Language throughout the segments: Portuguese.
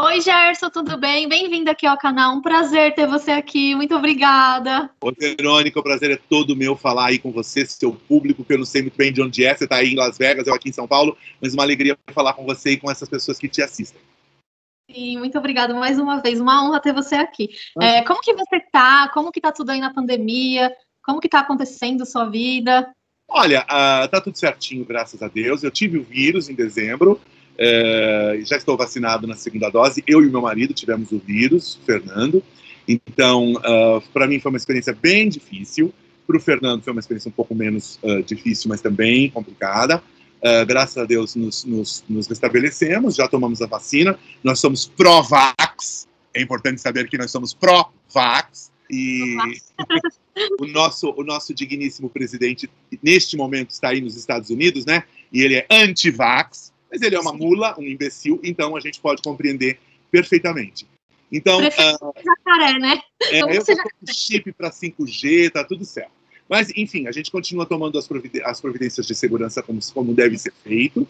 Oi, Gerson, tudo bem? Bem-vindo aqui ao canal. Um prazer ter você aqui. Muito obrigada. Oi, Verônica, o prazer é todo meu falar aí com você, seu público, que eu não sei muito bem de onde é. Você está aí em Las Vegas, eu aqui em São Paulo, mas uma alegria falar com você e com essas pessoas que te assistem. Sim, muito obrigada mais uma vez. Uma honra ter você aqui. Como que você está? Como que está tudo aí na pandemia? Como que está acontecendo a sua vida? Olha, tá tudo certinho, graças a Deus. Eu tive o vírus em dezembro, já estou vacinado na segunda dose. Eu e meu marido tivemos o vírus, o Fernando. Então, para mim foi uma experiência bem difícil. Para o Fernando foi uma experiência um pouco menos difícil, mas também complicada. Graças a Deus nos restabelecemos, já tomamos a vacina. Nós somos pró-vax. É importante saber que nós somos pró-vax. E o nosso digníssimo presidente, neste momento, está aí nos Estados Unidos, né? E ele é anti-vax, mas ele é uma mula, um imbecil, então a gente pode compreender perfeitamente. Então, jacaré, né? Eu tô com chip para 5G, tá tudo certo. Mas, enfim, a gente continua tomando as providências de segurança como deve ser feito.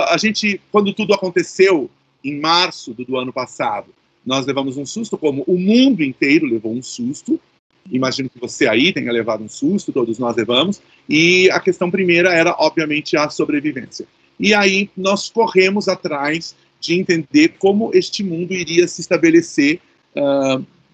A gente, quando tudo aconteceu, em março do ano passado, nós levamos um susto, como o mundo inteiro levou um susto. Imagino que você aí tenha levado um susto, todos nós levamos. E a questão primeira era, obviamente, a sobrevivência. E aí nós corremos atrás de entender como este mundo iria se estabelecer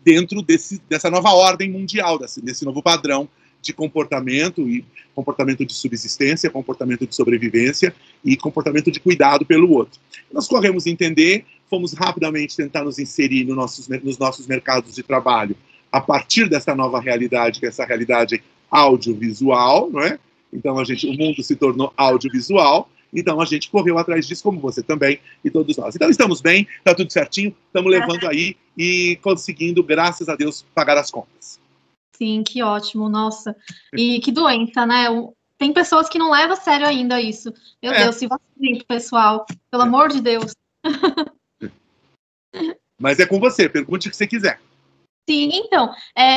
dentro dessa nova ordem mundial, desse novo padrão de comportamento, e comportamento de subsistência, comportamento de sobrevivência e comportamento de cuidado pelo outro. Nós corremos entender, fomos rapidamente tentar nos inserir nos nossos mercados de trabalho a partir dessa nova realidade, que é essa realidade audiovisual, não é? Então o mundo se tornou audiovisual, então a gente correu atrás disso, como você também e todos nós. Então estamos bem, está tudo certinho, estamos levando aí e conseguindo, graças a Deus, pagar as contas. Sim, que ótimo, nossa. E que doença, né? Tem pessoas que não levam a sério ainda isso. Meu Deus, se vacinem, pessoal. Pelo amor de Deus. Mas é com você, pergunte o que você quiser. Sim, então,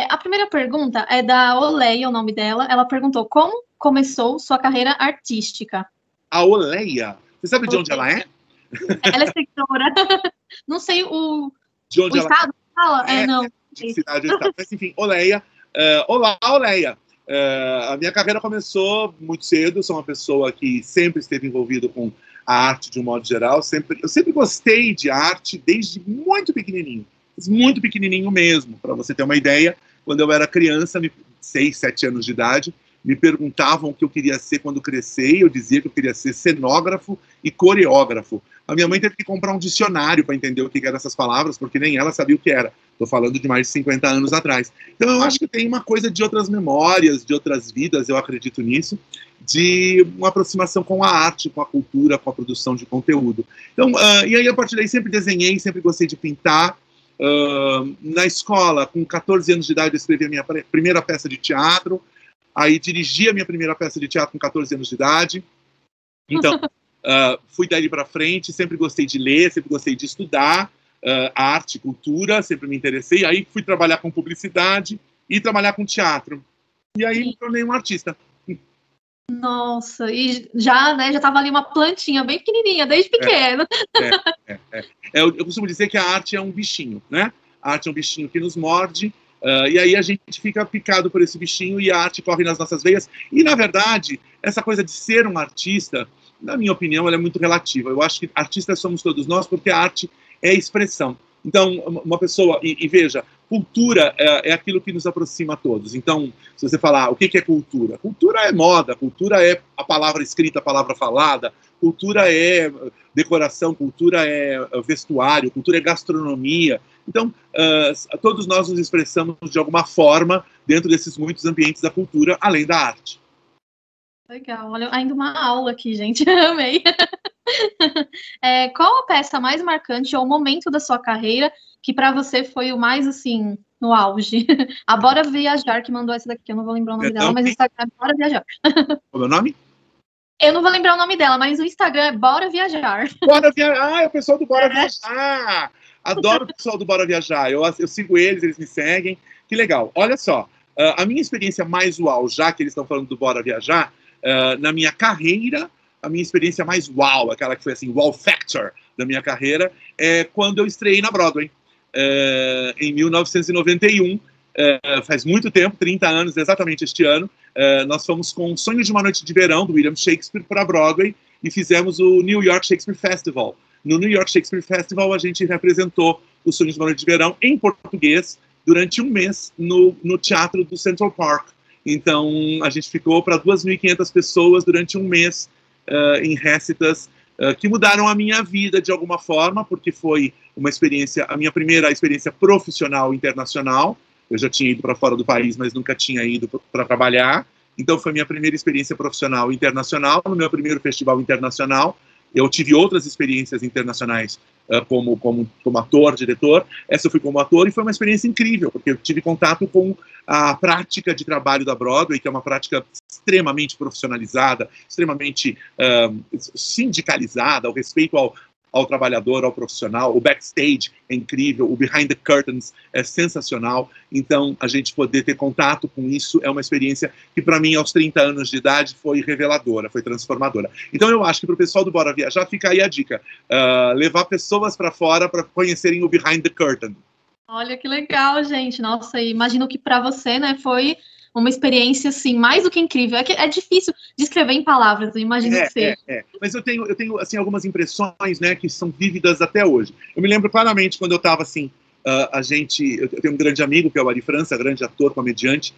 a primeira pergunta é da Oleia, o nome dela. Ela perguntou como começou sua carreira artística. A Oleia? Você sabe de onde ela é? Ela é seguidora. Não sei o estado que fala. Não. Cidade ou estado. Mas, enfim, Oleia. Olá, Oleia. A minha carreira começou muito cedo. Sou uma pessoa que sempre esteve envolvida com a arte de um modo geral. Eu sempre gostei de arte desde muito pequenininho. Muito pequenininho mesmo. Para você ter uma ideia, quando eu era criança, 6, 7 anos de idade, me perguntavam o que eu queria ser quando crescer, e eu dizia que eu queria ser cenógrafo e coreógrafo. A minha mãe teve que comprar um dicionário para entender o que eram essas palavras, porque nem ela sabia o que era. Estou falando de mais de 50 anos atrás. Então eu acho que tem uma coisa de outras memórias, de outras vidas, eu acredito nisso, de uma aproximação com a arte, com a cultura, com a produção de conteúdo. Então, e aí a partir daí sempre desenhei, sempre gostei de pintar. Na escola, com 14 anos de idade, eu escrevi a minha primeira peça de teatro. Aí dirigi a minha primeira peça de teatro com 14 anos de idade. Então, fui dali para frente, sempre gostei de ler, sempre gostei de estudar arte, cultura, sempre me interessei. Aí fui trabalhar com publicidade e trabalhar com teatro. E aí me tornei um artista. Nossa, e já estava ali uma plantinha bem pequenininha, desde pequeno. Eu costumo dizer que a arte é um bichinho, né? A arte é um bichinho que nos morde, e aí a gente fica picado por esse bichinho e a arte corre nas nossas veias. E, na verdade, essa coisa de ser um artista, na minha opinião, ela é muito relativa. Eu acho que artistas somos todos nós porque a arte é expressão. Então, uma pessoa... E veja, cultura é aquilo que nos aproxima a todos. Então, se você falar o que é cultura? Cultura é moda, cultura é a palavra escrita, a palavra falada, cultura é decoração, cultura é vestuário, cultura é gastronomia. Então, todos nós nos expressamos de alguma forma dentro desses muitos ambientes da cultura, além da arte. Legal, olha, ainda uma aula aqui, gente, amei. Qual a peça mais marcante ou momento da sua carreira que para você foi o mais, assim, no auge? A Bora Viajar, que mandou essa daqui, eu não vou lembrar o nome dela, mas o Instagram é Bora Viajar. Qual é o nome? Eu não vou lembrar o nome dela, mas o Instagram é Bora Viajar. Bora Viajar, é o pessoal do Bora Viajar. Adoro o pessoal do Bora Viajar, eu sigo eles me seguem, que legal. Olha só, a minha experiência mais uau, já que eles estão falando do Bora Viajar, na minha carreira a minha experiência mais uau, aquela que foi assim, wow factor da minha carreira, é quando eu estreiei na Broadway, em 1991, faz muito tempo, 30 anos exatamente este ano. Nós fomos com Sonho de uma Noite de Verão, do William Shakespeare, para a Broadway, e fizemos o New York Shakespeare Festival. No New York Shakespeare Festival, a gente representou o Sonho de uma Noite de Verão em português durante um mês no teatro do Central Park. Então, a gente ficou para 2.500 pessoas durante um mês em récitas que mudaram a minha vida de alguma forma, porque foi uma experiência, a minha primeira experiência profissional internacional. Eu já tinha ido para fora do país, mas nunca tinha ido para trabalhar. Então, foi minha primeira experiência profissional internacional, no meu primeiro festival internacional. Eu tive outras experiências internacionais como ator, diretor. Essa eu fui como ator e foi uma experiência incrível, porque eu tive contato com a prática de trabalho da Broadway, que é uma prática extremamente profissionalizada, extremamente sindicalizada, o respeito ao trabalhador, ao profissional. O backstage é incrível, o behind the curtains é sensacional. Então, a gente poder ter contato com isso é uma experiência que, para mim, aos 30 anos de idade, foi reveladora, foi transformadora. Então, eu acho que para o pessoal do Bora Viajar, fica aí a dica. Levar pessoas para fora para conhecerem o behind the curtain. Olha, que legal, gente. Nossa, imagino que para você, né, foi uma experiência, assim, mais do que incrível. É difícil descrever em palavras, eu imagino que seja. Mas eu tenho assim, algumas impressões, né, que são vívidas até hoje. Eu me lembro claramente quando eu estava, assim, eu tenho um grande amigo, que é o Ari França, grande ator, comediante,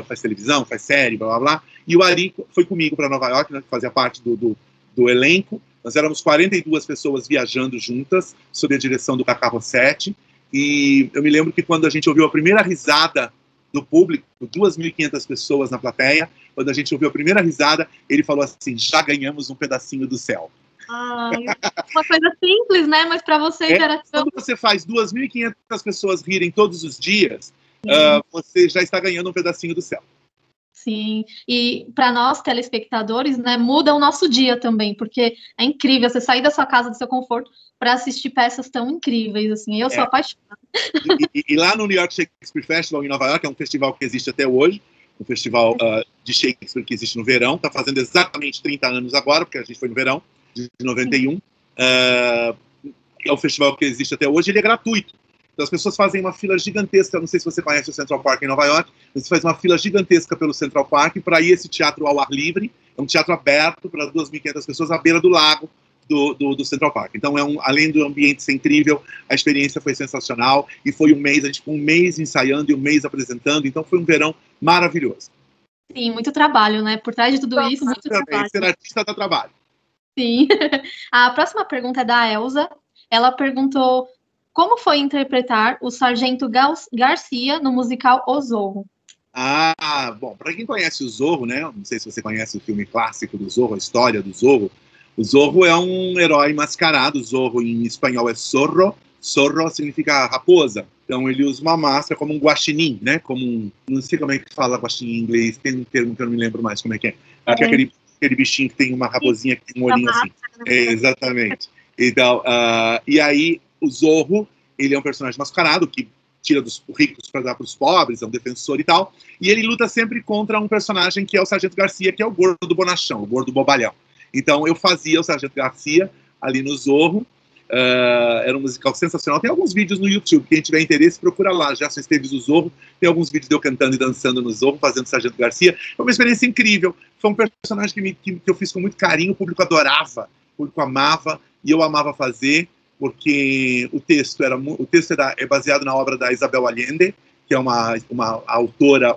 faz televisão, faz série, blá, blá, blá. E o Ari foi comigo para Nova York, né, que fazia parte do elenco. Nós éramos 42 pessoas viajando juntas, sob a direção do Cacá Rossetti. E eu me lembro que quando a gente ouviu a primeira risada do público, 2.500 pessoas na plateia, quando a gente ouviu a primeira risada, ele falou assim: já ganhamos um pedacinho do céu. Uma coisa simples, né? Mas para você já era tão... Quando você faz 2.500 pessoas rirem todos os dias, você já está ganhando um pedacinho do céu. Sim, e para nós, telespectadores, né, muda o nosso dia também, porque é incrível você sair da sua casa, do seu conforto, para assistir peças tão incríveis, assim, eu sou apaixonada. E lá no New York Shakespeare Festival, em Nova York, é um festival que existe até hoje, um festival de Shakespeare que existe no verão, está fazendo exatamente 30 anos agora, porque a gente foi no verão, de 91, é um festival que existe até hoje, ele é gratuito. Então as pessoas fazem uma fila gigantesca, não sei se você conhece o Central Park em Nova York, mas você faz uma fila gigantesca pelo Central Park para ir esse teatro ao ar livre, é um teatro aberto para 2.500 pessoas à beira do lago do Central Park. Então, além do ambiente ser incrível, a experiência foi sensacional e foi um mês, a gente ficou um mês ensaiando e um mês apresentando, então foi um verão maravilhoso. Sim, muito trabalho, né? Por trás de tudo isso, muito trabalho. Ser artista dá trabalho. Sim. A próxima pergunta é da Elza. Ela perguntou: como foi interpretar o Sargento Garcia no musical O Zorro? Bom, para quem conhece o Zorro, né? Não sei se você conhece o filme clássico do Zorro, a história do Zorro. O Zorro é um herói mascarado. O Zorro em espanhol é zorro. Zorro significa raposa. Então ele usa uma máscara como um guaxinim, né? Não sei como é que fala guaxinim em inglês. Tem um termo que eu não me lembro mais como é que é. Acho que é aquele bichinho que tem uma raposinha que tem um olhinho assim. Exatamente. Então, e aí o Zorro, ele é um personagem mascarado que tira dos ricos para dar para os pobres, é um defensor e tal, e ele luta sempre contra um personagem que é o Sargento Garcia, que é o gordo bonachão, o gordo bobalhão. Então eu fazia o Sargento Garcia ali no Zorro, era um musical sensacional. Tem alguns vídeos no YouTube, quem tiver interesse procura lá, Gerson Esteves do Zorro, tem alguns vídeos de eu cantando e dançando no Zorro, fazendo o Sargento Garcia. Foi uma experiência incrível, foi um personagem que eu fiz com muito carinho, o público adorava, o público amava, e eu amava fazer, porque o texto é baseado na obra da Isabel Allende, que é uma autora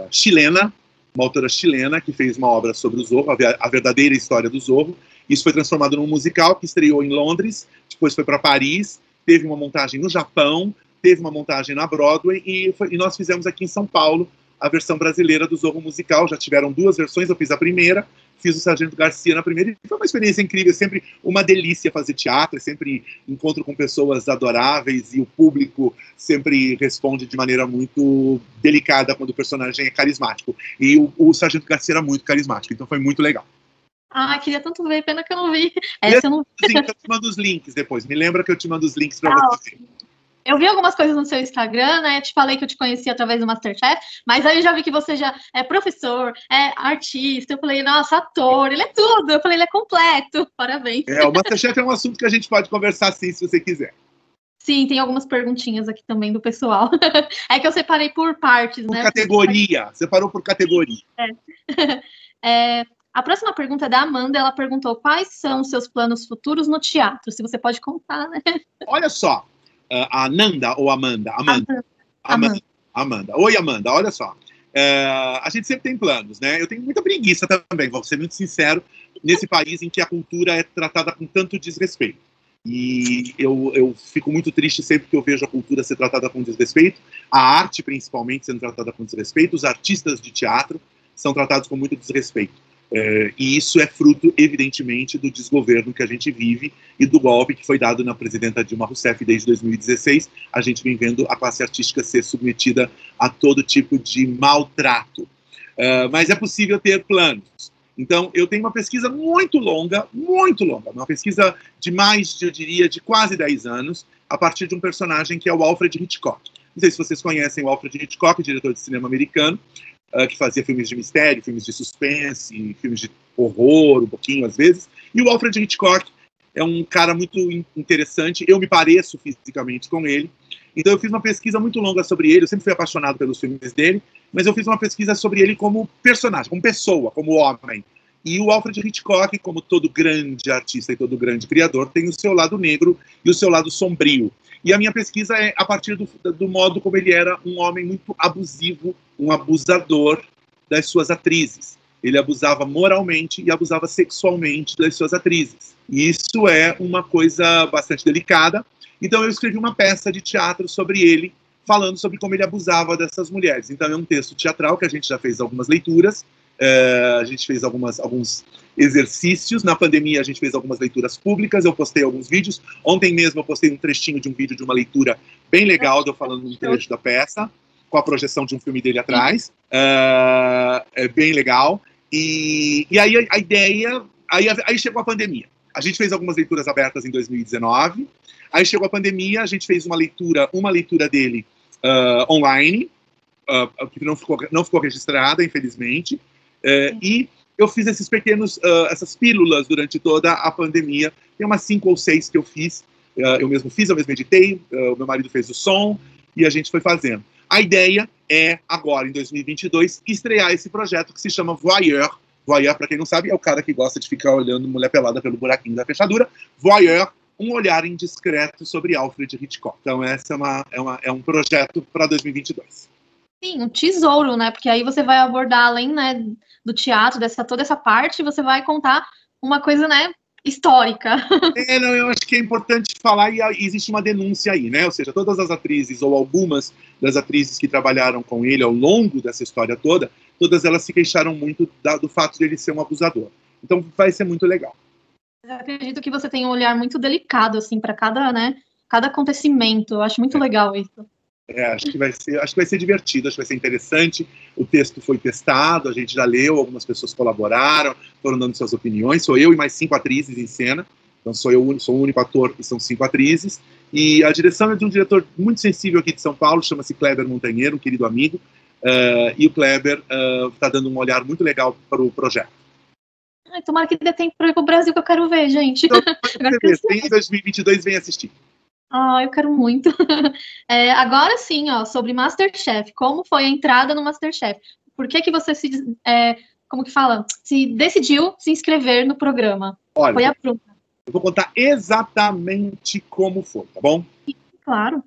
chilena, que fez uma obra sobre o Zorro, a verdadeira história do Zorro. Isso foi transformado num musical que estreou em Londres, depois foi para Paris, teve uma montagem no Japão, teve uma montagem na Broadway, e nós fizemos aqui em São Paulo a versão brasileira do Zorro musical. Já tiveram 2 versões, eu fiz a primeira, fiz o Sargento Garcia na primeira, e foi uma experiência incrível, sempre uma delícia fazer teatro, sempre encontro com pessoas adoráveis, e o público sempre responde de maneira muito delicada quando o personagem é carismático, e o Sargento Garcia era muito carismático, então foi muito legal. Queria tanto ver, pena que eu não vi. Essa eu não vi. Sim, eu te mando os links depois, me lembra que eu te mando os links para você ver. Eu vi algumas coisas no seu Instagram, né? Eu te falei que eu te conheci através do MasterChef, mas aí eu já vi que você já é professor, é artista. Eu falei, nossa, ator, ele é tudo. Eu falei, ele é completo. Parabéns. O MasterChef é um assunto que a gente pode conversar sim, se você quiser. Sim, tem algumas perguntinhas aqui também do pessoal. É que eu separei por partes, por né? Categoria. Separou por categoria. A próxima pergunta é da Amanda. Ela perguntou quais são os seus planos futuros no teatro. Se você pode contar, né? Olha só, a Ananda ou Amanda? Amanda. Oi, Amanda, olha só. A gente sempre tem planos, né? Eu tenho muita preguiça também, vou ser muito sincero, nesse país em que a cultura é tratada com tanto desrespeito. E eu fico muito triste sempre que eu vejo a cultura ser tratada com desrespeito, a arte principalmente sendo tratada com desrespeito, os artistas de teatro são tratados com muito desrespeito. E isso é fruto, evidentemente, do desgoverno que a gente vive e do golpe que foi dado na presidenta Dilma Rousseff desde 2016. A gente vem vendo a classe artística ser submetida a todo tipo de maltrato. Mas é possível ter planos. Então, eu tenho uma pesquisa muito longa, uma pesquisa de mais, eu diria, de quase 10 anos, a partir de um personagem que é o Alfred Hitchcock. Não sei se vocês conhecem o Alfred Hitchcock, diretor de cinema americano, que fazia filmes de mistério, filmes de suspense, filmes de horror, um pouquinho às vezes. E o Alfred Hitchcock é um cara muito interessante, eu me pareço fisicamente com ele. Então eu fiz uma pesquisa muito longa sobre ele, eu sempre fui apaixonado pelos filmes dele, mas eu fiz uma pesquisa sobre ele como personagem, como pessoa, como homem. E o Alfred Hitchcock, como todo grande artista e todo grande criador, tem o seu lado negro e o seu lado sombrio. E a minha pesquisa é a partir do modo como ele era um homem muito abusivo, um abusador das suas atrizes. Ele abusava moralmente e abusava sexualmente das suas atrizes. E isso é uma coisa bastante delicada. Então eu escrevi uma peça de teatro sobre ele, falando sobre como ele abusava dessas mulheres. Então é um texto teatral que a gente já fez algumas leituras, a gente fez alguns exercícios. Na pandemia a gente fez algumas leituras públicas, eu postei alguns vídeos. Ontem mesmo eu postei um trechinho de um vídeo de uma leitura bem legal, de eu falando um trecho da peça, com a projeção de um filme dele atrás. É bem legal. E aí a ideia... Aí chegou a pandemia. A gente fez algumas leituras abertas em 2019. Aí chegou a pandemia, a gente fez uma leitura dele online, que não ficou registrada, infelizmente. E eu fiz essas pílulas durante toda a pandemia. Tem umas 5 ou 6 que eu fiz. Eu mesmo editei, o meu marido fez o som, e a gente foi fazendo. A ideia é, agora, em 2022, estrear esse projeto que se chama Voyeur. Voyeur, para quem não sabe, é o cara que gosta de ficar olhando mulher pelada pelo buraquinho da fechadura. Voyeur, um olhar indiscreto sobre Alfred Hitchcock. Então, essa é um projeto para 2022. Sim, um tesouro, né? Porque aí você vai abordar, além, né, do teatro, toda essa parte, você vai contar uma coisa, né, histórica. Eu acho que é importante falar, e existe uma denúncia aí, né? Ou seja, todas as atrizes, ou algumas das atrizes que trabalharam com ele ao longo dessa história toda, todas elas se queixaram muito do fato de ele ser um abusador. Então vai ser muito legal. Eu acredito que você tem um olhar muito delicado, assim, para cada acontecimento. Eu acho muito legal isso. Acho que vai ser divertido, acho que vai ser interessante. O texto foi testado, a gente já leu, algumas pessoas colaboraram, foram dando suas opiniões. Sou eu e mais 5 atrizes em cena. Então sou o único ator e são 5 atrizes. E a direção é de um diretor muito sensível aqui de São Paulo, chama-se Kleber Montanheiro, um querido amigo. E o Kleber está dando um olhar muito legal para o projeto. Tomara que dê tempo para ir para o Brasil, que eu quero ver, gente. Então, em 2022, vem assistir. Eu quero muito. Agora sim, sobre Masterchef. Como foi a entrada no Masterchef? Por que você se decidiu se inscrever no programa? Olha, foi a pronta. Eu vou contar exatamente como foi, tá bom? Sim, claro.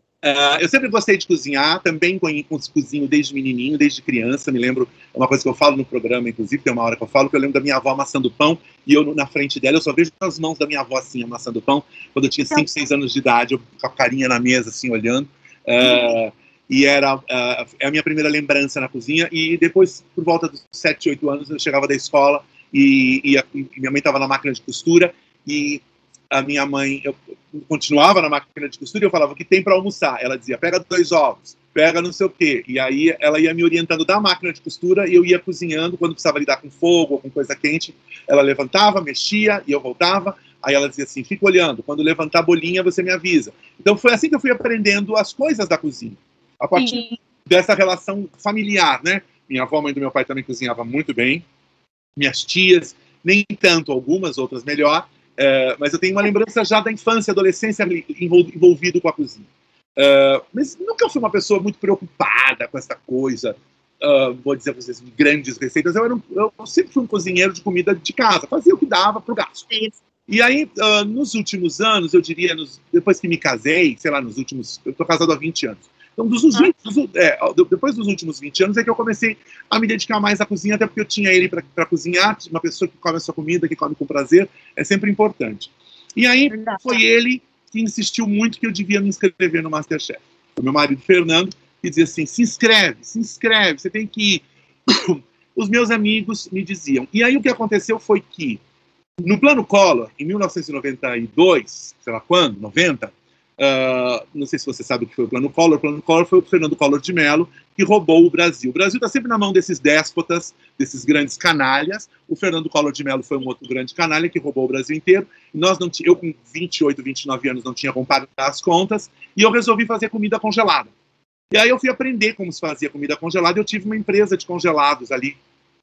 Eu sempre gostei de cozinhar, também cozinho desde menininho, desde criança. Me lembro, é uma coisa que eu falo no programa, inclusive, tem uma hora que eu falo, que eu lembro da minha avó amassando pão, e eu na frente dela, eu só vejo as mãos da minha avó assim, amassando pão, quando eu tinha 5, 6 anos de idade, eu com a carinha na mesa, assim, olhando. E era a minha primeira lembrança na cozinha, e depois, por volta dos 7, 8 anos, eu chegava da escola, e minha mãe estava na máquina de costura, e a minha mãe, eu continuava na máquina de costura e eu falava, o que tem para almoçar? Ela dizia, pega 2 ovos, pega não sei o quê. E aí ela ia me orientando da máquina de costura e eu ia cozinhando. Quando precisava lidar com fogo ou com coisa quente, ela levantava, mexia e eu voltava. Aí ela dizia assim, fica olhando, quando levantar a bolinha você me avisa. Então foi assim que eu fui aprendendo as coisas da cozinha, a partir dessa relação familiar, né? Minha avó, mãe do meu pai, também cozinhava muito bem, minhas tias, nem tanto, algumas, outras melhor, mas eu tenho uma lembrança já da infância, adolescência envolvido com a cozinha. Mas nunca fui uma pessoa muito preocupada com essa coisa, vou dizer para vocês, de grandes receitas. Eu sempre fui um cozinheiro de comida de casa, fazia o que dava para o gasto. E aí, nos últimos anos, eu diria, depois que me casei, sei lá, eu estou casado há 20 anos. Então, depois dos últimos 20 anos é que eu comecei a me dedicar mais à cozinha, até porque eu tinha ele para cozinhar, uma pessoa que come a sua comida, que come com prazer, é sempre importante. E aí, foi ele que insistiu muito que eu devia me inscrever no MasterChef. O meu marido, Fernando, que dizia assim, se inscreve, você tem que ir. Os meus amigos me diziam. E aí o que aconteceu foi que, no Plano Collor, em 1992, sei lá quando, 90, não sei se você sabe o que foi o Plano Collor foi o Fernando Collor de Mello que roubou o Brasil. O Brasil está sempre na mão desses déspotas, desses grandes canalhas. O Fernando Collor de Mello foi um outro grande canalha que roubou o Brasil inteiro. Eu, com 28, 29 anos, não tinha como pagar as contas, e eu resolvi fazer comida congelada. E aí eu fui aprender como se fazia comida congelada. Eu tive uma empresa de congelados ali,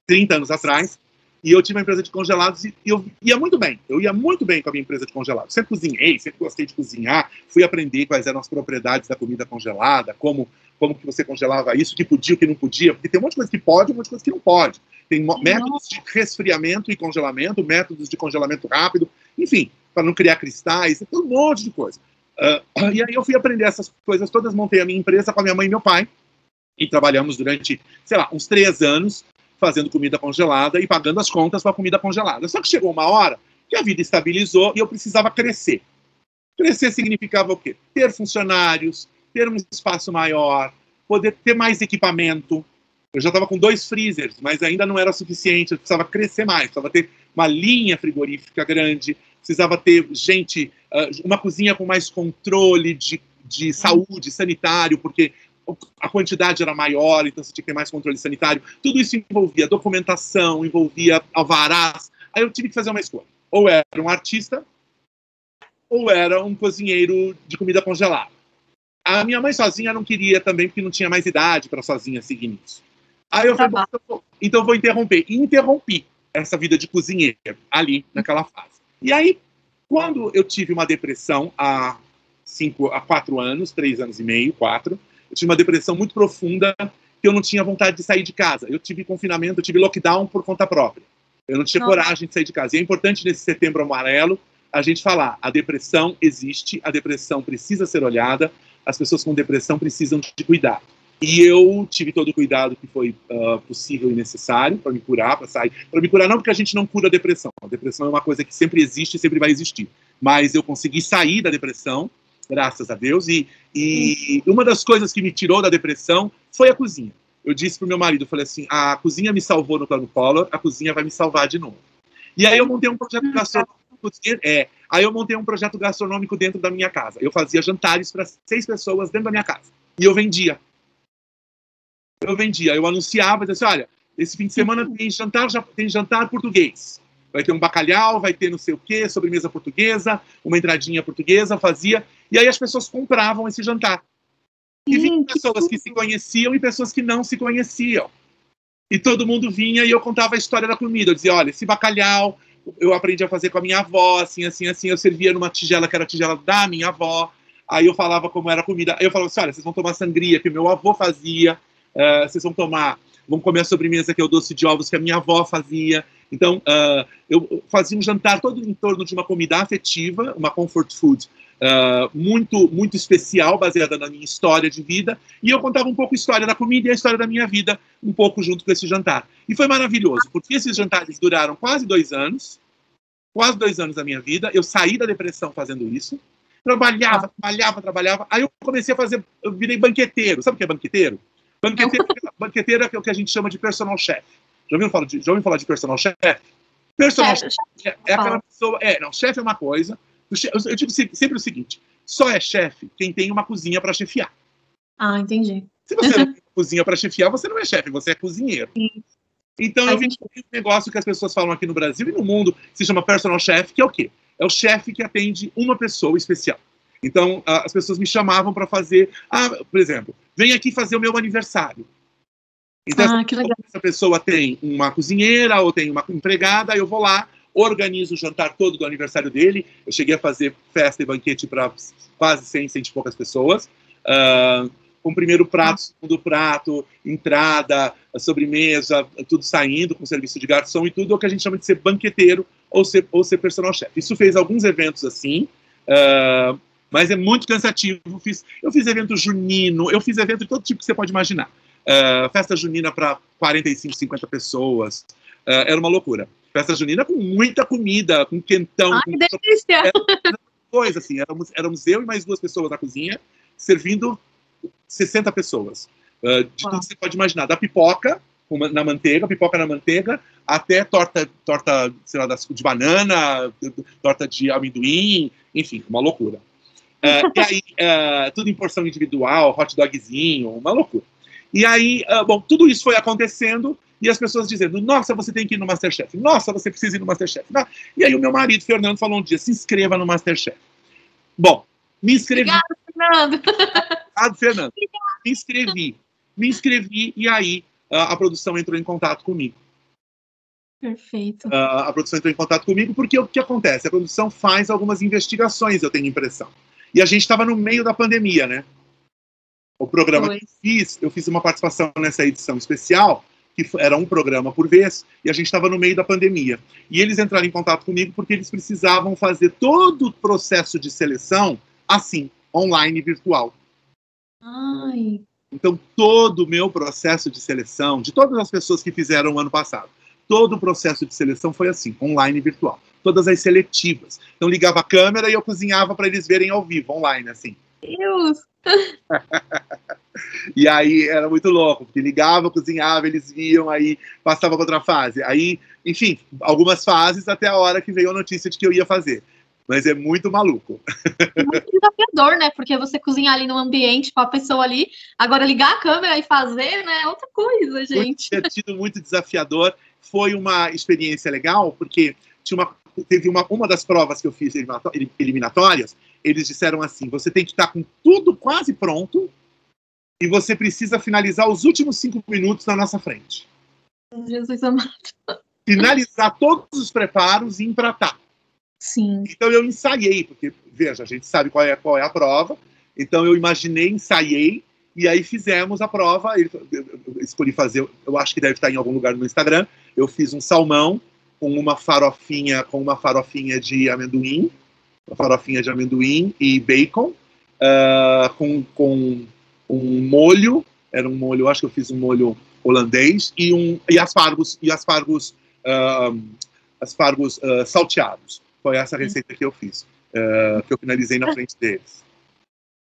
30 anos atrás, e eu tive uma empresa de congelados e eu ia muito bem. Eu ia muito bem com a minha empresa de congelados. Sempre cozinhei, sempre gostei de cozinhar. Fui aprender quais eram as propriedades da comida congelada, como que você congelava isso, o que podia, o que não podia. Porque tem um monte de coisa que pode e um monte de coisa que não pode. Tem métodos de resfriamento e congelamento, métodos de congelamento rápido, enfim, para não criar cristais, tem um monte de coisa. E aí eu fui aprender essas coisas todas, montei a minha empresa com a minha mãe e meu pai, e trabalhamos durante, sei lá, uns 3 anos, fazendo comida congelada e pagando as contas para a comida congelada. Só que chegou uma hora que a vida estabilizou e eu precisava crescer. Crescer significava o quê? Ter funcionários, ter um espaço maior, poder ter mais equipamento. Eu já estava com 2 freezers, mas ainda não era suficiente, eu precisava crescer mais, precisava ter uma linha frigorífica grande, precisava ter uma cozinha com mais controle de saúde, sanitário, porque a quantidade era maior, então você tinha que ter mais controle sanitário. Tudo isso envolvia documentação, envolvia alvarás. Aí eu tive que fazer uma escolha. Ou era um artista, ou era um cozinheiro de comida congelada. A minha mãe sozinha não queria também, porque não tinha mais idade para sozinha seguir nisso. Aí eu falei, então eu vou interromper. E interrompi essa vida de cozinheiro ali, naquela fase. E aí, quando eu tive uma depressão há 4 anos, 3 anos e meio, 4, eu tive uma depressão muito profunda, que eu não tinha vontade de sair de casa. Eu tive confinamento, eu tive lockdown por conta própria. Eu não tinha coragem de sair de casa. E é importante, nesse Setembro Amarelo, a gente falar, a depressão existe, a depressão precisa ser olhada, as pessoas com depressão precisam de cuidado. E eu tive todo o cuidado que foi possível e necessário para me curar, para sair. Para me curar não porque a gente não cura a depressão. A depressão é uma coisa que sempre existe e sempre vai existir. Mas eu consegui sair da depressão, graças a Deus, e uma das coisas que me tirou da depressão foi a cozinha. Eu disse para o meu marido, eu falei assim, a cozinha me salvou no Plano Collor, a cozinha vai me salvar de novo. E aí eu montei um projeto gastronômico. Aí eu montei um projeto gastronômico dentro da minha casa. Eu fazia jantares para 6 pessoas dentro da minha casa. E eu vendia. Eu anunciava, dizia assim, olha, esse fim de semana tem jantar português. Vai ter um bacalhau, vai ter não sei o quê, sobremesa portuguesa, uma entradinha portuguesa, fazia. E aí as pessoas compravam esse jantar. E vinham pessoas que se conheciam e pessoas que não se conheciam. E todo mundo vinha e eu contava a história da comida. Eu dizia, olha, esse bacalhau eu aprendi a fazer com a minha avó, assim, assim, assim. Eu servia numa tigela que era a tigela da minha avó. Aí eu falava como era a comida. Aí eu falava assim, olha, vocês vão tomar sangria que meu avô fazia. Vocês vão comer a sobremesa que é o doce de ovos que a minha avó fazia. Então, eu fazia um jantar todo em torno de uma comida afetiva, uma comfort food muito, muito especial, baseada na minha história de vida, e eu contava um pouco a história da comida e a história da minha vida, um pouco junto com esse jantar. E foi maravilhoso, porque esses jantares duraram quase 2 anos da minha vida. Eu saí da depressão fazendo isso, trabalhava, aí eu comecei a fazer, eu virei banqueteiro. Sabe o que é banqueteiro? Banqueteiro é o que a gente chama de personal chef. Já ouviu falar de personal chef? Personal chef é aquela pessoa... chefe é uma coisa. Eu digo sempre o seguinte, só é chefe quem tem uma cozinha para chefiar. Ah, entendi. Se você não tem uma cozinha para chefiar, você não é chefe, você é cozinheiro. Sim. Então eu vi um negócio que as pessoas falam aqui no Brasil e no mundo, se chama personal chef, que é o quê? é o chefe que atende uma pessoa especial. Então, as pessoas me chamavam para fazer, por exemplo, vem aqui fazer o meu aniversário. Então, essa pessoa tem uma cozinheira ou tem uma empregada, eu vou lá, organizo o jantar todo do aniversário dele. Eu cheguei a fazer festa e banquete para quase 100 e poucas pessoas. Com o primeiro prato, segundo prato, entrada, a sobremesa, tudo saindo, com serviço de garçom e tudo, é o que a gente chama de ser banqueteiro ou ser personal chef. Isso fez alguns eventos assim, mas é muito cansativo. Eu fiz evento junino, eu fiz evento de todo tipo que você pode imaginar. Festa junina para 45, 50 pessoas. Era uma loucura. Festa junina com muita comida, com quentão. Que delícia! Era coisa assim, éramos eu e mais 2 pessoas na cozinha, servindo 60 pessoas. De tudo que você pode imaginar, da pipoca na manteiga, até torta sei lá, de banana, torta de amendoim, enfim, uma loucura. E aí, tudo em porção individual, hot dogzinho, uma loucura. E aí, bom, tudo isso foi acontecendo e as pessoas dizendo, nossa, você tem que ir no Masterchef, nossa, você precisa ir no Masterchef. E aí o meu marido, Fernando, falou um dia, se inscreva no Masterchef. Bom, me inscrevi. Obrigado, Fernando. Obrigado, Fernando. Me inscrevi e aí a produção entrou em contato comigo. Perfeito. A produção entrou em contato comigo porque o que acontece? A produção faz algumas investigações, eu tenho impressão. E a gente estava no meio da pandemia, né? O programa que eu fiz uma participação nessa edição especial, que era um programa por vez, e a gente estava no meio da pandemia. E eles entraram em contato comigo porque eles precisavam fazer todo o processo de seleção assim, online, virtual. Ai. Então, todo o meu processo de seleção, de todas as pessoas que fizeram o ano passado, todo o processo de seleção foi assim, online, virtual. Todas as seletivas. Então, ligava a câmera e eu cozinhava para eles verem ao vivo, online, assim. Deus! E aí era muito louco, porque ligava, cozinhava, eles viam, aí passava para outra fase. Aí, enfim, algumas fases até a hora que veio a notícia de que eu ia fazer. Mas é muito maluco. É muito desafiador, né? Porque você cozinhar ali no ambiente com a pessoa ali, agora ligar a câmera e fazer, né? É outra coisa, gente. Muito divertido, muito desafiador. Foi uma experiência legal, porque teve uma das provas que eu fiz eliminatórias, eles disseram assim, você tem que estar com tudo quase pronto e você precisa finalizar os últimos 5 minutos na nossa frente. Jesus amado. Finalizar todos os preparos e empratar. Sim. Então eu ensaiei, porque, veja, a gente sabe qual é a prova, então eu imaginei, ensaiei, e aí fizemos a prova, eu escolhi fazer, eu acho que deve estar em algum lugar no Instagram, eu fiz um salmão com uma farofinha de amendoim, e bacon, com um molho, era um molho, eu acho que eu fiz um molho holandês, e aspargos salteados. Foi essa receita que eu fiz, que eu finalizei na frente deles.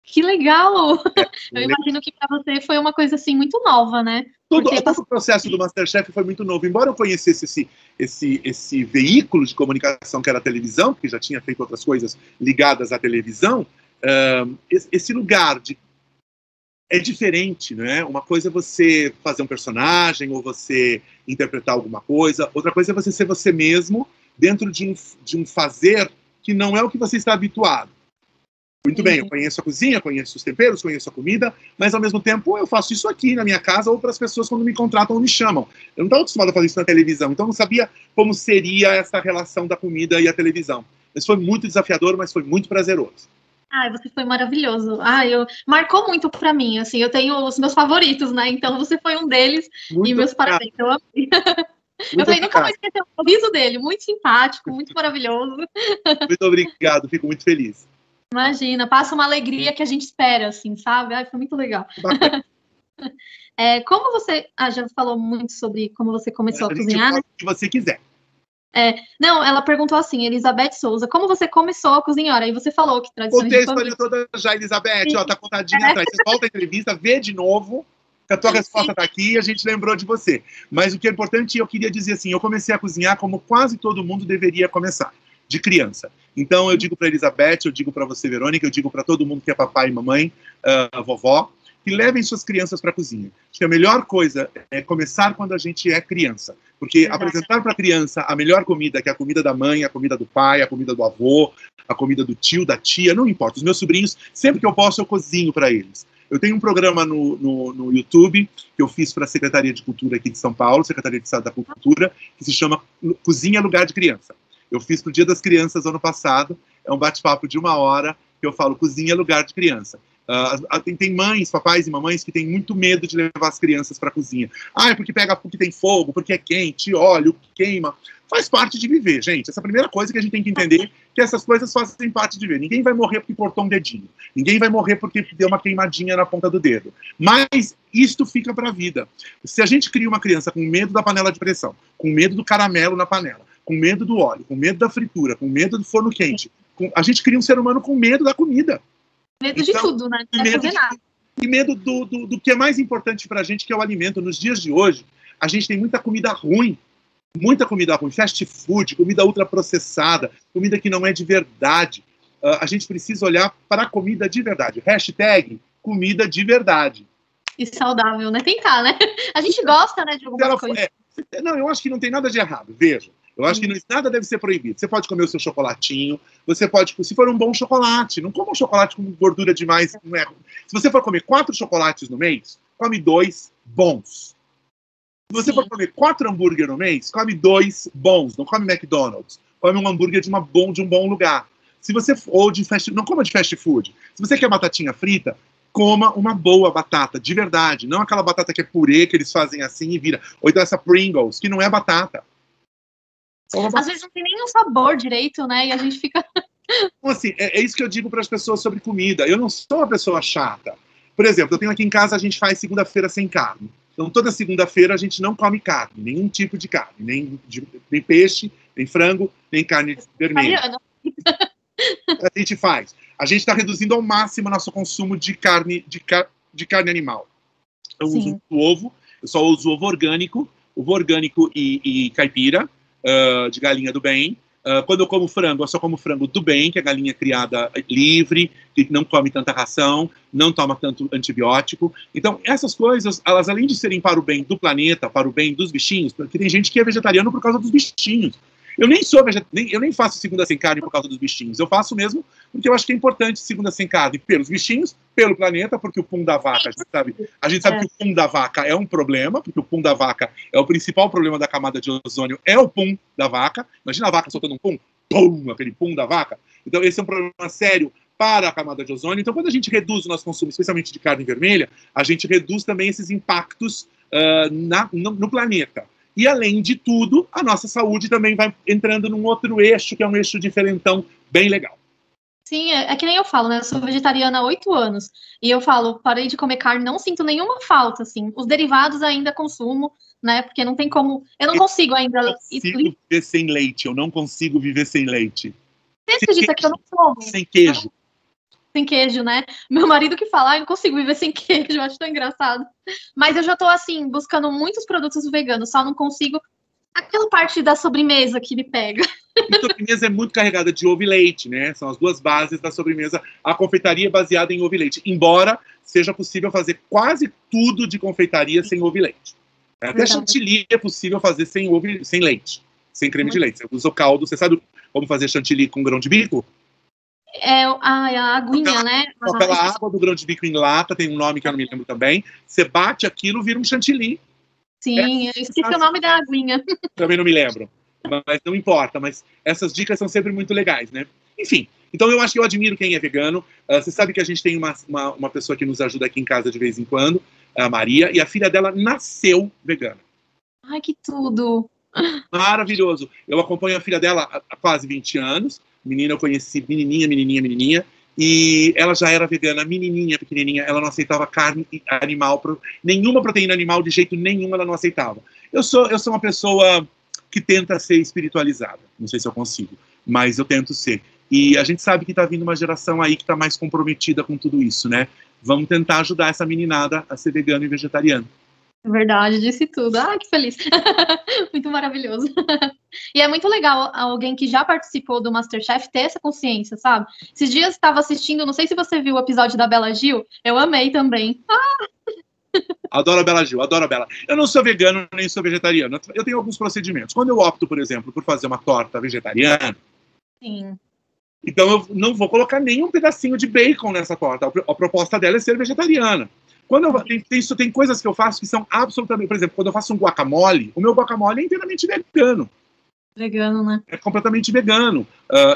Que legal! Eu imagino que para você foi uma coisa assim muito nova, né? Todo o processo do Masterchef foi muito novo. Embora eu conhecesse esse veículo de comunicação que era a televisão, porque já tinha feito outras coisas ligadas à televisão, esse lugar é diferente, né? Uma coisa é você fazer um personagem ou você interpretar alguma coisa, outra coisa é você ser você mesmo dentro de um fazer que não é o que você está habituado. Muito bem, eu conheço a cozinha, conheço os temperos, conheço a comida, mas ao mesmo tempo eu faço isso aqui na minha casa ou para as pessoas quando me contratam ou me chamam. Eu não estava acostumado a fazer isso na televisão, então eu não sabia como seria essa relação da comida e a televisão. Mas foi muito desafiador, mas foi muito prazeroso. Ai, você foi maravilhoso. Marcou muito para mim, assim, eu tenho os meus favoritos, né? Então você foi um deles muito e meus parabéns. Eu amei. Eu falei, nunca vou esquecer o sorriso dele, muito simpático, muito maravilhoso. Muito obrigado, fico muito feliz. Imagina, passa uma alegria que a gente espera, assim, sabe? Ai, foi muito legal. Como você... já falou muito sobre como você começou a cozinhar, né? O que você quiser. Não, ela perguntou assim, Elizabeth Souza, como você começou a cozinhar? Aí você falou que tradições Contei a história toda já, Elizabeth, tá contadinha atrás. Você volta a entrevista, vê de novo, que a tua resposta tá aqui e a gente lembrou de você. Mas o que é importante, eu queria dizer assim, eu comecei a cozinhar como quase todo mundo deveria começar, de criança. Então eu digo para Elizabeth, eu digo para você, Verônica, eu digo para todo mundo que é papai e mamãe, vovó, que levem suas crianças para a cozinha. Acho que a melhor coisa é começar quando a gente é criança. Porque apresentar para a criança a melhor comida, que é a comida da mãe, a comida do pai, a comida do avô, a comida do tio, da tia, não importa. Os meus sobrinhos, sempre que eu posso, eu cozinho para eles. Eu tenho um programa no YouTube que eu fiz para a Secretaria de Cultura aqui de São Paulo, Secretaria de Estado da Cultura, que se chama Cozinha Lugar de Criança. Eu fiz pro Dia das Crianças ano passado, é um bate-papo de 1 hora, que eu falo Cozinha Lugar de Criança. Tem mães, papais e mamães que têm muito medo de levar as crianças para a cozinha. É porque porque tem fogo, porque é quente, óleo, queima. Faz parte de viver, gente. Essa é a primeira coisa que a gente tem que entender, que essas coisas fazem parte de viver. Ninguém vai morrer porque cortou um dedinho. Ninguém vai morrer porque deu uma queimadinha na ponta do dedo. Mas isto fica para a vida. Se a gente cria uma criança com medo da panela de pressão, com medo do caramelo na panela, com medo do óleo, com medo da fritura, com medo do forno quente, a gente cria um ser humano com medo da comida. Medo de tudo, né? Não fazer nada. E medo do que é mais importante pra gente, que é o alimento. Nos dias de hoje, a gente tem muita comida ruim, fast food, comida ultraprocessada, comida que não é de verdade. A gente precisa olhar para a comida de verdade. Hashtag comida de verdade. E saudável, né? Tentar, né? A gente gosta, né, de algumas coisas. Não, eu acho que não tem nada de errado, veja. Eu acho que nada deve ser proibido. Você pode comer o seu chocolatinho, você pode, se for um bom chocolate, não coma um chocolate com gordura demais. Não é. Se você for comer 4 chocolates no mês, come 2 bons. Se você for comer 4 hambúrguer no mês, come 2 bons. Não come McDonald's. Come um hambúrguer de um bom lugar. Se você for não coma de fast food. Se você quer batatinha frita, coma uma boa batata, de verdade. Não aquela batata que é purê, que eles fazem assim e vira. Ou então essa Pringles, que não é batata. Às vezes não tem nem um sabor direito, né? E a gente fica... Então, assim, é isso que eu digo para as pessoas sobre comida. Eu não sou uma pessoa chata. Por exemplo, eu tenho aqui em casa, a gente faz segunda-feira sem carne. Então, toda segunda-feira a gente não come carne, nenhum tipo de carne. Nem peixe, nem frango, nem carne vermelha. A gente faz. A gente está reduzindo ao máximo o nosso consumo de carne animal. Eu uso ovo, eu só uso ovo orgânico e caipira, de galinha do bem. Quando eu como frango, eu só como frango do bem, que é galinha criada livre, que não come tanta ração, não toma tanto antibiótico. Então, essas coisas, elas além de serem para o bem do planeta, para o bem dos bichinhos, porque tem gente que é vegetariano por causa dos bichinhos. Eu nem faço segunda sem carne por causa dos bichinhos. Eu faço mesmo porque eu acho que é importante segunda sem carne pelos bichinhos, pelo planeta, porque o pum da vaca, a gente sabe que o pum da vaca é um problema, porque o pum da vaca é o principal problema da camada de ozônio, é o pum da vaca. Imagina a vaca soltando um pum, aquele pum da vaca. Então esse é um problema sério para a camada de ozônio. Então quando a gente reduz o nosso consumo, especialmente de carne vermelha, a gente reduz também esses impactos no planeta. E, além de tudo, a nossa saúde também vai entrando num outro eixo, que é um eixo diferentão, bem legal. Sim, é que nem eu falo, né? Eu sou vegetariana há 8 anos. E eu falo, parei de comer carne, não sinto nenhuma falta, assim. Os derivados ainda consumo, né? Porque não tem como... Eu não consigo ainda... Eu não consigo viver sem leite. Eu não consigo viver sem leite. Você acredita que eu não como? Sem queijo. Sem queijo, né? Meu marido que fala, eu não consigo viver sem queijo, eu acho tão engraçado. Mas eu já tô, assim, buscando muitos produtos veganos, só não consigo aquela parte da sobremesa que me pega. A sobremesa é muito carregada de ovo e leite, né? São as duas bases da sobremesa. A confeitaria é baseada em ovo e leite, embora seja possível fazer quase tudo de confeitaria sem ovo e leite. Até chantilly é possível fazer sem leite, sem creme de leite. Você usa o caldo, você sabe como fazer chantilly com grão de bico? A aguinha, né? Aquela água do grão de bico em lata, tem um nome que eu não me lembro também. Você bate aquilo, vira um chantilly. Sim, eu esqueci o nome da aguinha. Também não me lembro, mas não importa. Mas essas dicas são sempre muito legais, né? Enfim, então eu acho que eu admiro quem é vegano. Você sabe que a gente tem uma pessoa que nos ajuda aqui em casa de vez em quando, a Maria, e a filha dela nasceu vegana. Ai, que tudo! Maravilhoso. Eu acompanho a filha dela há quase 20 anos. Menina, eu conheci menininha. E ela já era vegana, menininha, pequenininha. Ela não aceitava carne animal, nenhuma proteína animal, de jeito nenhum ela não aceitava. Eu sou uma pessoa que tenta ser espiritualizada. Não sei se eu consigo, mas eu tento ser. E a gente sabe que está vindo uma geração aí que está mais comprometida com tudo isso, né? Vamos tentar ajudar essa meninada a ser vegano e vegetariano. Verdade, disse tudo. Ah, que feliz. Muito maravilhoso. E é muito legal alguém que já participou do MasterChef ter essa consciência, sabe? Esses dias estava assistindo, não sei se você viu o episódio da Bela Gil, eu amei também. Adoro a Bela Gil, adoro a Bela. Eu não sou vegano nem sou vegetariano. Eu tenho alguns procedimentos. Quando eu opto, por exemplo, por fazer uma torta vegetariana, Sim. então eu não vou colocar nenhum pedacinho de bacon nessa torta. A proposta dela é ser vegetariana. Quando tem coisas que eu faço que são absolutamente... Por exemplo, quando eu faço um guacamole, o meu guacamole é inteiramente vegano. Vegano, né? É completamente vegano.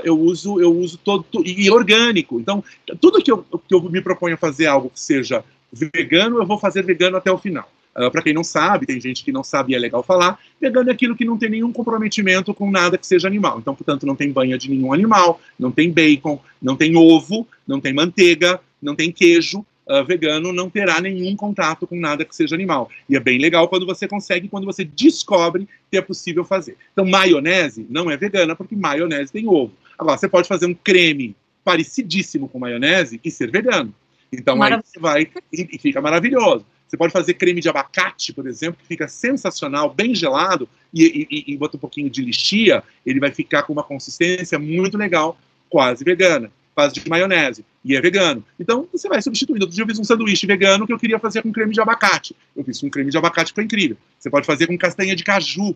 Eu uso todo... E orgânico. Então, tudo que eu me proponho a fazer algo que seja vegano, eu vou fazer vegano até o final. Para quem não sabe, tem gente que não sabe e é legal falar, vegano é aquilo que não tem nenhum comprometimento com nada que seja animal. Então, portanto, não tem banha de nenhum animal, não tem bacon, não tem ovo, não tem manteiga, não tem queijo. Vegano não terá nenhum contato com nada que seja animal. E é bem legal quando você consegue, quando você descobre que é possível fazer. Então, maionese não é vegana, porque maionese tem ovo. Agora, você pode fazer um creme parecidíssimo com maionese e ser vegano. Então, aí você vai e fica maravilhoso. Você pode fazer creme de abacate, por exemplo, que fica sensacional, bem gelado, e bota um pouquinho de lixia, ele vai ficar com uma consistência muito legal, quase vegana. Faz de maionese, e é vegano. Então, você vai substituindo. Outro dia eu fiz um sanduíche vegano que eu queria fazer com creme de abacate. Eu fiz com creme de abacate, foi incrível. Você pode fazer com castanha de caju.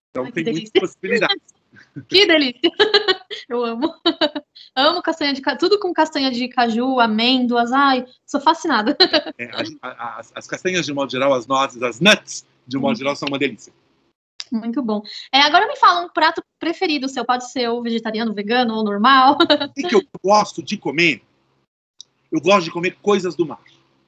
Então, tem muitas possibilidades. Que delícia! Eu amo. Amo castanha de caju, tudo com castanha de caju, amêndoas. Ai, sou fascinada. As castanhas, de modo geral, as nozes, as nuts, de modo geral, são uma delícia. Muito bom. Agora me fala um prato preferido seu. Pode ser ou vegetariano, vegano ou normal. O que eu gosto de comer? Eu gosto de comer coisas do mar.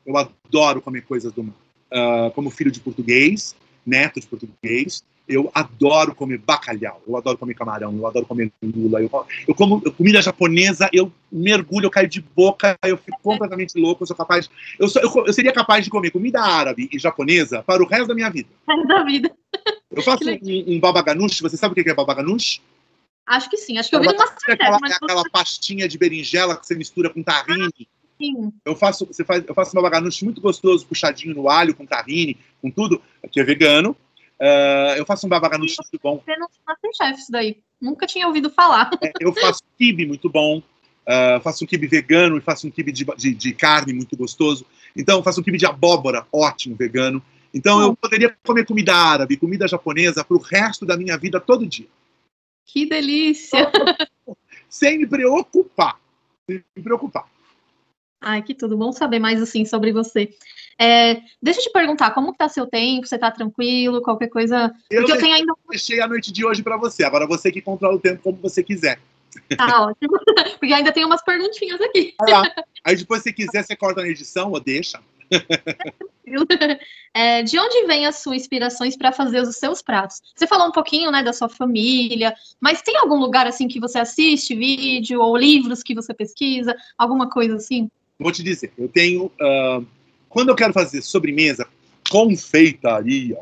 Eu adoro comer coisas do mar. Como filho de português, neto de português, eu adoro comer bacalhau, eu adoro comer camarão, eu adoro comer lula, eu como comida japonesa, eu mergulho, eu caio de boca, eu fico completamente louco, eu seria capaz de comer comida árabe e japonesa para o resto da minha vida. Da vida. Eu faço um baba ganoush, você sabe o que é baba ganoush? Acho que sim, acho que eu vi numa aquela pastinha de berinjela que você mistura com tahine. Sim. Eu faço um baba ganoush muito gostoso, puxadinho no alho, com tahine, com tudo, que é vegano. Eu faço um baba ganoush muito bom. Você não tem chefe isso daí. Nunca tinha ouvido falar. Eu faço quibe muito bom. Faço um quibe vegano e faço um quibe de carne muito gostoso. Então, faço um quibe de abóbora, ótimo, vegano. Então, eu poderia comer comida árabe, comida japonesa para o resto da minha vida, todo dia. Que delícia! Sem me preocupar. Sem me preocupar. Ai, que tudo. Bom saber mais, assim, sobre você. Deixa eu te perguntar, como está seu tempo? Você está tranquilo? Qualquer coisa... Porque eu tenho ainda... deixei a noite de hoje para você. Agora você que controla o tempo como você quiser. Tá ótimo. Porque ainda tem umas perguntinhas aqui. Aí depois, se quiser, você corta na edição ou deixa. De onde vem as suas inspirações para fazer os seus pratos? Você falou um pouquinho, né, da sua família, mas tem algum lugar assim que você assiste vídeo ou livros que você pesquisa, alguma coisa assim? Vou te dizer, eu tenho quando eu quero fazer sobremesa, confeitaria,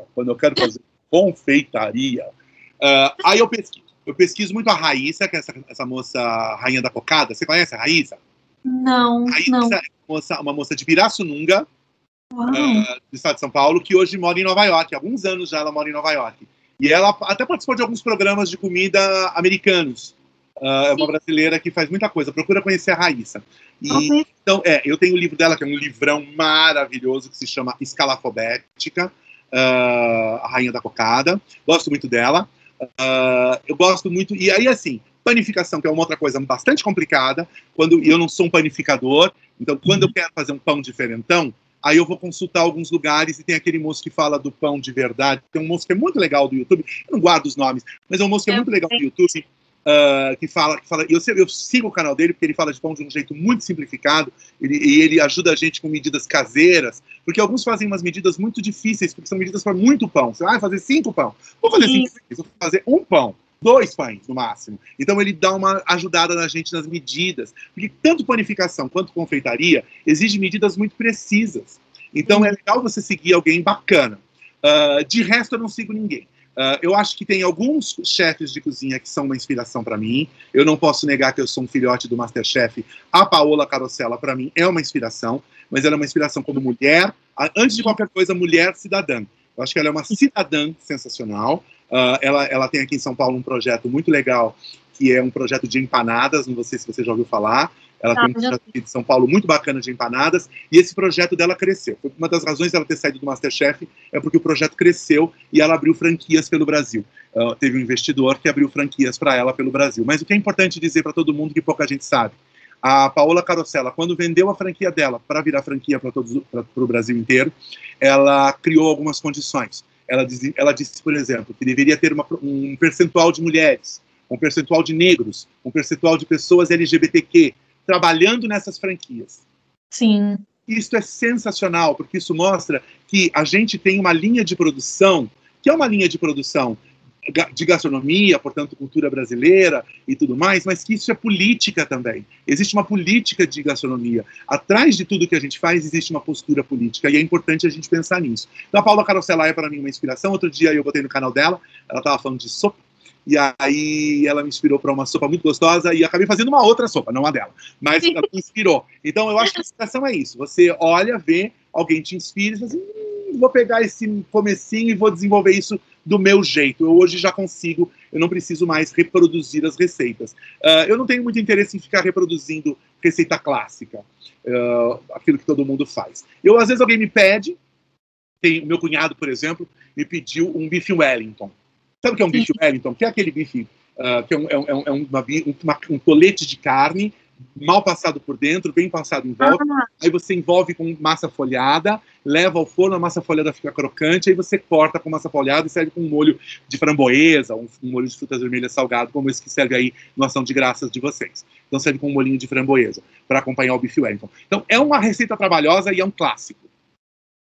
aí eu pesquiso muito a Raíssa, que é essa moça rainha da cocada. Você conhece a Raíssa? Não, Raíssa não. é uma moça de Pirassununga, do estado de São Paulo, que hoje mora em Nova York. Há alguns anos já ela mora em Nova York. E ela até participou de alguns programas de comida americanos. É uma brasileira que faz muita coisa. Procura conhecer a Raíssa. Então, eu tenho o livro dela, que é um livrão maravilhoso, que se chama Escalafobética, a Rainha da Cocada. Gosto muito dela. Eu gosto muito... E aí, assim, panificação, que é uma outra coisa bastante complicada. Quando eu não sou um panificador, então quando eu quero fazer um pão diferentão, aí eu vou consultar alguns lugares e tem aquele moço que fala do pão de verdade. Tem um moço que é muito legal do YouTube, eu não guardo os nomes, mas é um moço que é muito legal do YouTube, que fala eu sigo o canal dele porque ele fala de pão de um jeito muito simplificado, e ele ajuda a gente com medidas caseiras, porque alguns fazem umas medidas muito difíceis, porque são medidas para muito pão. Você vai fazer 5 pão, vou fazer 5 pães, vou fazer 1 pão. 2 pães, no máximo. Então ele dá uma ajudada na gente nas medidas. Porque tanto panificação quanto confeitaria exige medidas muito precisas. Então é legal você seguir alguém bacana. De resto, eu não sigo ninguém. Eu acho que tem alguns chefes de cozinha que são uma inspiração para mim. Eu não posso negar que eu sou um filhote do Masterchef. A Paola Carosella, para mim, é uma inspiração. Mas ela é uma inspiração como mulher. Antes de qualquer coisa, mulher cidadã. Eu acho que ela é uma cidadã sensacional. Ela tem aqui em São Paulo um projeto muito legal, que é um projeto de empanadas, não sei se você já ouviu falar, Ela tem um projeto aqui de São Paulo muito bacana de empanadas, e esse projeto dela cresceu. Uma das razões dela ter saído do MasterChef é porque o projeto cresceu e ela abriu franquias pelo Brasil. Teve um investidor que abriu franquias para ela pelo Brasil. Mas o que é importante dizer para todo mundo, que pouca gente sabe, a Paola Carosella, quando vendeu a franquia dela para virar franquia para o Brasil inteiro, ela criou algumas condições. Ela disse, por exemplo, que deveria ter um percentual de mulheres, um percentual de negros, um percentual de pessoas LGBTQ trabalhando nessas franquias. Sim. Isso é sensacional, porque isso mostra que a gente tem uma linha de produção, que é uma linha de produção de gastronomia, portanto, cultura brasileira e tudo mais, mas que isso é política também. Existe uma política de gastronomia. Atrás de tudo que a gente faz, existe uma postura política, e é importante a gente pensar nisso. Então, a Paola Carosella é, para mim, uma inspiração. Outro dia eu botei no canal dela, ela estava falando de sopa, e aí ela me inspirou para uma sopa muito gostosa, e acabei fazendo uma outra sopa, não a dela, mas ela me inspirou. Então, eu acho que a inspiração é isso. Você olha, vê, alguém te inspira e fala assim, vou pegar esse comecinho e vou desenvolver isso do meu jeito. Eu hoje já consigo, eu não preciso mais reproduzir as receitas. Eu não tenho muito interesse em ficar reproduzindo receita clássica, aquilo que todo mundo faz. Às vezes alguém me pede, o meu cunhado, por exemplo, me pediu um bife Wellington. Sabe o que é um bife Wellington? Que é aquele bife que é um tolete de carne, mal passado por dentro, bem passado em volta. Aí você envolve com massa folhada, leva ao forno, a massa folhada fica crocante, aí você corta com massa folhada e serve com um molho de framboesa, um molho de frutas vermelhas salgado, como esse que serve aí no Ação de Graças de vocês. Então serve com um molhinho de framboesa, para acompanhar o bife Wellington. Então é uma receita trabalhosa e é um clássico.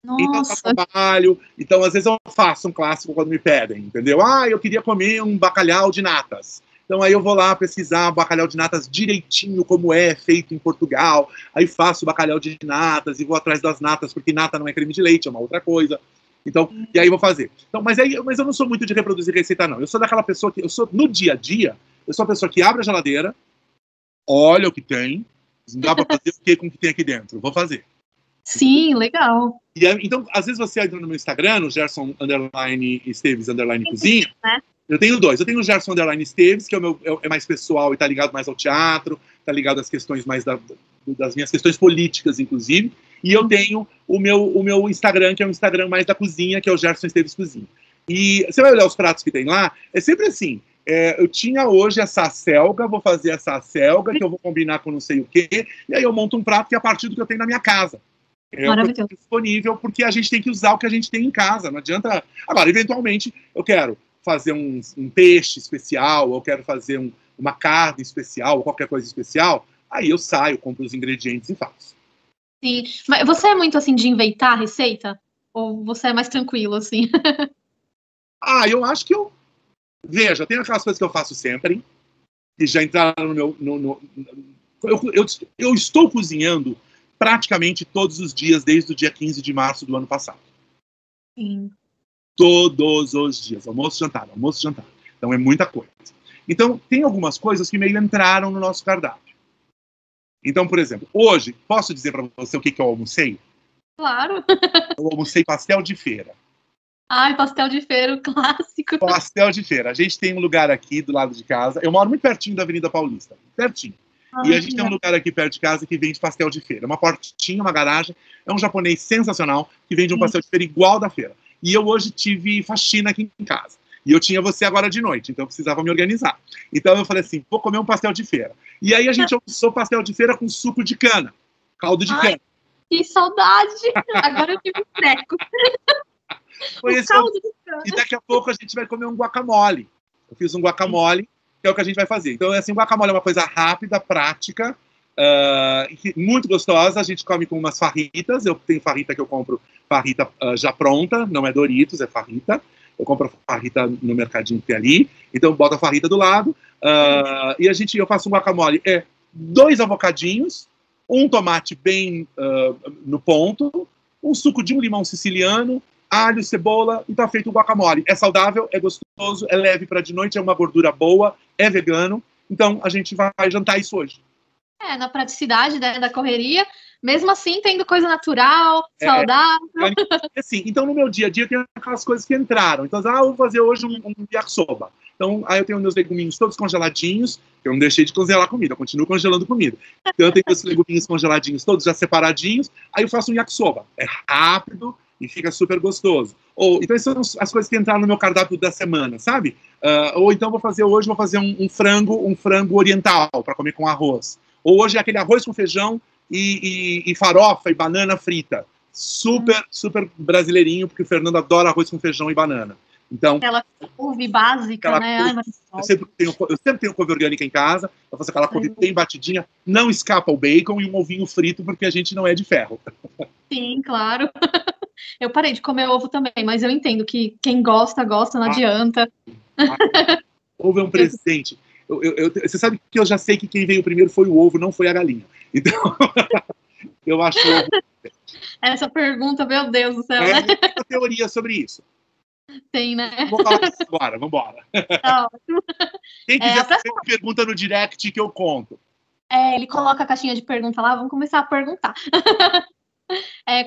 Nossa. Então, trabalho. Então, às vezes eu faço um clássico quando me pedem, entendeu? Eu queria comer um bacalhau de natas. Então, aí eu vou lá pesquisar o bacalhau de natas direitinho, como é feito em Portugal. Aí faço o bacalhau de natas e vou atrás das natas, porque nata não é creme de leite, é uma outra coisa. Então, e aí eu vou fazer. Então, mas eu não sou muito de reproduzir receita, não. Eu sou daquela pessoa que, no dia a dia, eu sou a pessoa que abre a geladeira, olha o que tem, dá pra fazer o que com o que tem aqui dentro. Vou fazer. Sim, legal. Então, às vezes você entra no meu Instagram, no Gerson _Esteves _cozinha. Né? Eu tenho dois. Eu tenho o Gerson _Esteves, que é mais pessoal e tá ligado mais ao teatro, tá ligado às questões mais das minhas questões políticas, inclusive. E eu tenho o meu Instagram, que é um Instagram mais da cozinha, que é o Gerson Esteves Cozinha. E você vai olhar os pratos que tem lá, é sempre assim. Eu tinha hoje essa acelga, vou fazer essa acelga, que eu vou combinar com não sei o quê, e aí eu monto um prato que é a partir do que eu tenho na minha casa. Disponível, porque a gente tem que usar o que a gente tem em casa, não adianta. Agora, eventualmente, eu quero fazer um peixe especial, ou eu quero fazer uma carne especial, ou qualquer coisa especial, aí eu saio, compro os ingredientes e faço. Sim, mas você é muito assim de inventar a receita? Ou você é mais tranquilo, assim? Eu acho que Veja, tem aquelas coisas que eu faço sempre, que já entraram no meu... Eu estou cozinhando praticamente todos os dias, desde o dia 15 de março do ano passado. Sim. Todos os dias. Almoço, jantar, almoço, jantar. Então é muita coisa. Então, tem algumas coisas que meio entraram no nosso cardápio. Então, por exemplo, hoje, posso dizer para você o que eu almocei? Claro. Eu almocei pastel de feira. Ai, pastel de feira, clássico. Pastel de feira. A gente tem um lugar aqui do lado de casa. Eu moro muito pertinho da Avenida Paulista. Pertinho. E a gente tem um lugar aqui perto de casa que vende pastel de feira. Uma portinha, uma garagem. É um japonês sensacional que vende um pastel de feira igual da feira. E eu hoje tive faxina aqui em casa. E eu tinha você agora de noite, então eu precisava me organizar. Então eu falei assim, vou comer um pastel de feira. E aí a gente almoçou pastel de feira com suco de cana. Caldo de cana. Que saudade! Agora eu tive treco. Caldo de cana. E daqui a pouco a gente vai comer um guacamole. Eu fiz um guacamole, que é o que a gente vai fazer. Então, assim, o guacamole é uma coisa rápida, prática, muito gostosa. A gente come com umas farritas. Eu tenho farrita que eu compro, farrita já pronta, não é Doritos, é farrita. Eu compro a farrita no mercadinho que tem ali. Então, eu boto a farrita do lado. E eu faço um guacamole. 2 avocadinhos, um tomate bem no ponto, um suco de um limão siciliano, alho, cebola, e tá feito o guacamole. É saudável, é gostoso, é leve para de noite, é uma gordura boa, é vegano. Então, a gente vai jantar isso hoje. Na praticidade, né, da correria, mesmo assim, tendo coisa natural, saudável. Assim, então, no meu dia a dia, tem aquelas coisas que entraram. Então, eu vou fazer hoje um yakisoba. Então, aí eu tenho meus leguminhos todos congeladinhos, eu não deixei de congelar comida, eu continuo congelando comida. Então eu tenho meus leguminhos congeladinhos todos já separadinhos, aí eu faço um yakisoba. É rápido e fica super gostoso. Então essas são as coisas que entraram no meu cardápio da semana, sabe? Ou então vou fazer um frango oriental para comer com arroz. Ou hoje é aquele arroz com feijão e farofa e banana frita. Super brasileirinho, porque o Fernando adora arroz com feijão e banana. Então, aquela couve básica, né? Ai, mas... eu sempre tenho couve orgânica em casa, eu faço aquela couve bem batidinha, não escapa o bacon e um ovinho frito, porque a gente não é de ferro. Sim, claro. Eu parei de comer ovo também, mas eu entendo que quem gosta, não adianta. Ovo é um presente. Você sabe que eu já sei que quem veio primeiro foi o ovo, não foi a galinha. Então, eu acho o ovo... Essa pergunta, meu Deus do céu, né? Tem uma teoria sobre isso. Tem, né? Vou falar disso agora, vambora. Tá ótimo. Quem quiser fazer pergunta no direct que eu conto. Ele coloca a caixinha de pergunta lá, vamos começar a perguntar.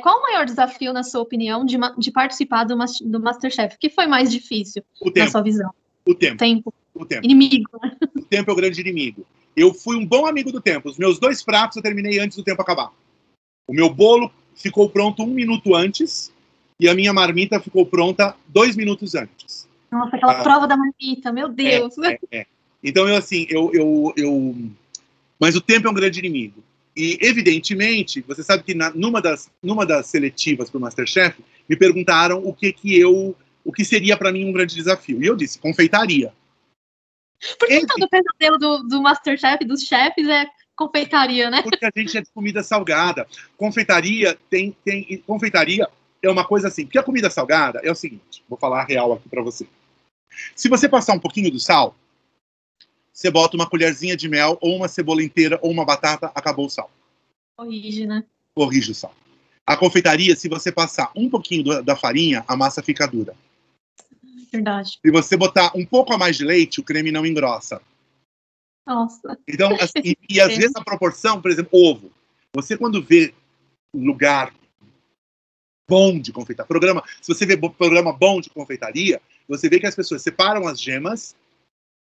Qual o maior desafio, na sua opinião, de participar do MasterChef? O que foi mais difícil, na sua visão? O tempo. Inimigo, né? O tempo é o grande inimigo. Eu fui um bom amigo do tempo. Os meus 2 pratos eu terminei antes do tempo acabar. O meu bolo ficou pronto 1 minuto antes e a minha marmita ficou pronta 2 minutos antes. Nossa, aquela prova da marmita, meu Deus. Então, mas o tempo é um grande inimigo. E, evidentemente, você sabe que numa das seletivas para o MasterChef, me perguntaram o que seria para mim um grande desafio. E eu disse, confeitaria. Por que todo o pesadelo do MasterChef, dos chefes, é confeitaria, né? Porque a gente é de comida salgada. Confeitaria confeitaria é uma coisa assim. Porque a comida salgada é o seguinte, vou falar a real aqui para você. Se você passar um pouquinho do sal, você bota uma colherzinha de mel, ou uma cebola inteira, ou uma batata, acabou o sal. Corrige, né? Corrige o sal. A confeitaria, se você passar um pouquinho da farinha, a massa fica dura. Verdade. Se você botar um pouco a mais de leite, o creme não engrossa. Nossa. Então, assim, e às vezes a proporção, por exemplo, ovo. Você quando vê lugar bom de confeitaria, se você vê programa bom de confeitaria, você vê que as pessoas separam as gemas,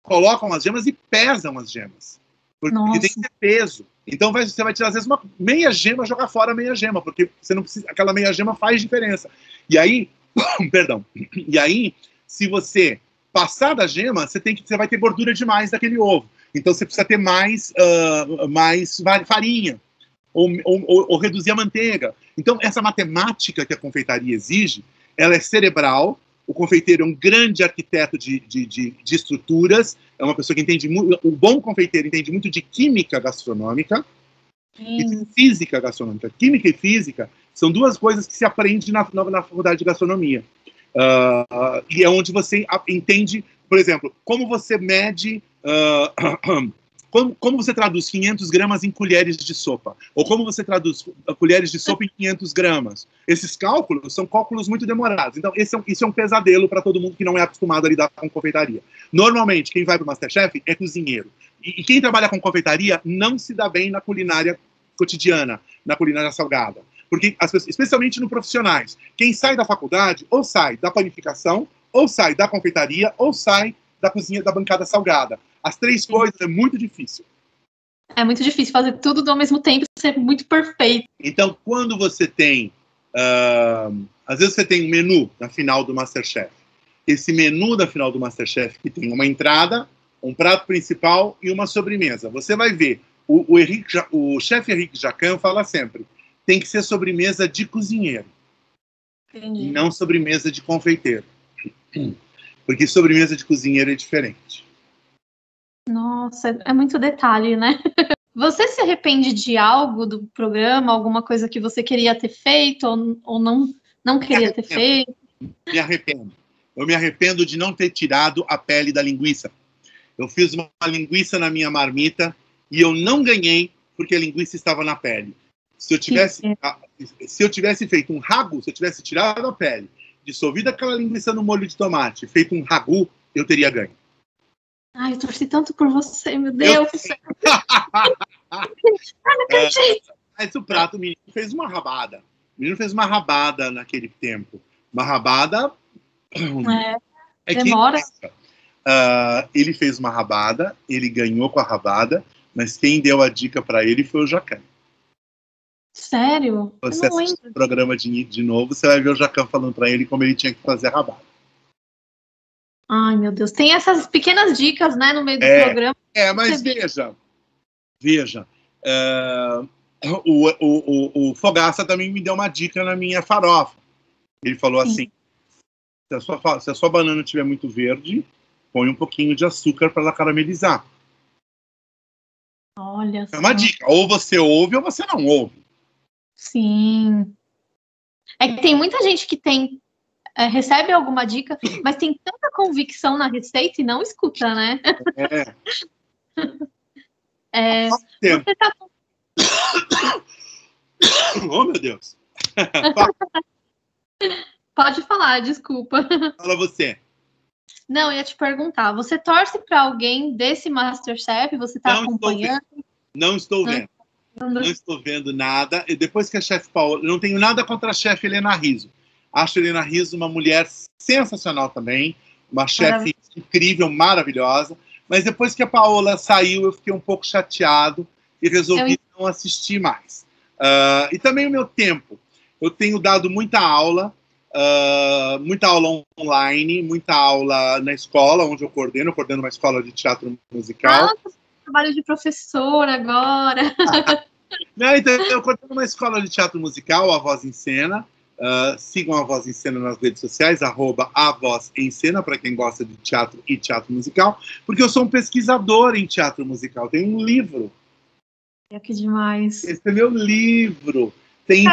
colocam as gemas e pesam as gemas. Porque tem que ter peso. Então você vai tirar, às vezes, uma meia gema, jogar fora meia gema, porque você não precisa, aquela meia gema faz diferença. E aí, perdão, e aí, se você passar da gema, você vai ter gordura demais daquele ovo. Então você precisa ter mais farinha, ou reduzir a manteiga. Então essa matemática que a confeitaria exige, ela é cerebral. O confeiteiro é um grande arquiteto de estruturas, é uma pessoa que entende muito, o bom confeiteiro entende muito de química gastronômica e de física gastronômica. Química e física são 2 coisas que se aprende na faculdade de gastronomia. E é onde você entende, por exemplo, como você mede, como você traduz 500 gramas em colheres de sopa, ou como você traduz colheres de sopa em 500 gramas. Esses cálculos são cálculos muito demorados. Então, isso é um pesadelo para todo mundo que não é acostumado a lidar com confeitaria. Normalmente, quem vai para o MasterChef é cozinheiro. E quem trabalha com confeitaria não se dá bem na culinária cotidiana, na culinária salgada. Porque, especialmente no profissionais, quem sai da faculdade, ou sai da panificação, ou sai da confeitaria, ou sai da cozinha, da bancada salgada. As 3 coisas é muito difícil. É muito difícil fazer tudo ao mesmo tempo, ser muito perfeito. Então, quando você tem... às vezes você tem um menu na final do MasterChef. Esse menu da final do MasterChef que tem uma entrada, um prato principal e uma sobremesa. Você vai ver, o chefe Henrique Jacan fala sempre, tem que ser sobremesa de cozinheiro. Entendi. Não sobremesa de confeiteiro. Porque sobremesa de cozinheiro é diferente. Nossa, é muito detalhe, né? Você se arrepende de algo do programa, alguma coisa que você queria ter feito ou não queria ter feito? Me arrependo. Eu me arrependo de não ter tirado a pele da linguiça. Eu fiz uma linguiça na minha marmita e eu não ganhei porque a linguiça estava na pele. Se eu tivesse feito um ragu, se eu tivesse tirado a pele, dissolvido aquela linguiça no molho de tomate, feito um ragu, eu teria ganho. Ai, eu torci tanto por você, meu Deus do céu. Não acredito. Mas o prato, o menino fez uma rabada. O menino fez uma rabada naquele tempo. Uma rabada... Demora. Ele fez uma rabada, ele ganhou com a rabada, mas quem deu a dica para ele foi o Jacquin. Sério? Você assiste o programa de novo, você vai ver o Jacquin falando para ele como ele tinha que fazer a rabada. Ai, meu Deus. Tem essas pequenas dicas, né, no meio do programa. Mas veja. O Fogaça também me deu uma dica na minha farofa. Ele falou assim, se a sua banana estiver muito verde, põe um pouquinho de açúcar para ela caramelizar. Olha só. É uma dica. Ou você ouve ou você não ouve. Sim. É que tem muita gente que recebe alguma dica, mas tem tanta convicção na receita e não escuta, né? Você tá... Oh, meu Deus. Pode falar, desculpa. Fala você. Não, eu ia te perguntar. Você torce para alguém desse MasterChef? Você está acompanhando? Não estou vendo. Não estou vendo nada. E depois que a chefe Paola... Não tenho nada contra a chefe Helena Rizzo. Acho a Helena Rizzo uma mulher sensacional também. Uma chefe incrível, maravilhosa. Mas depois que a Paola saiu, eu fiquei um pouco chateado e resolvi não assistir mais. E também o meu tempo. Eu tenho dado muita aula online, muita aula na escola, onde eu coordeno uma escola de teatro musical. Trabalho de professor agora. Não, então, eu coordeno uma escola de teatro musical, A Voz em Cena. Sigam A Voz em Cena nas redes sociais, @AVozEmCena, para quem gosta de teatro e teatro musical, porque eu sou um pesquisador em teatro musical. Tem um livro. Que demais. Esse é meu livro. Tem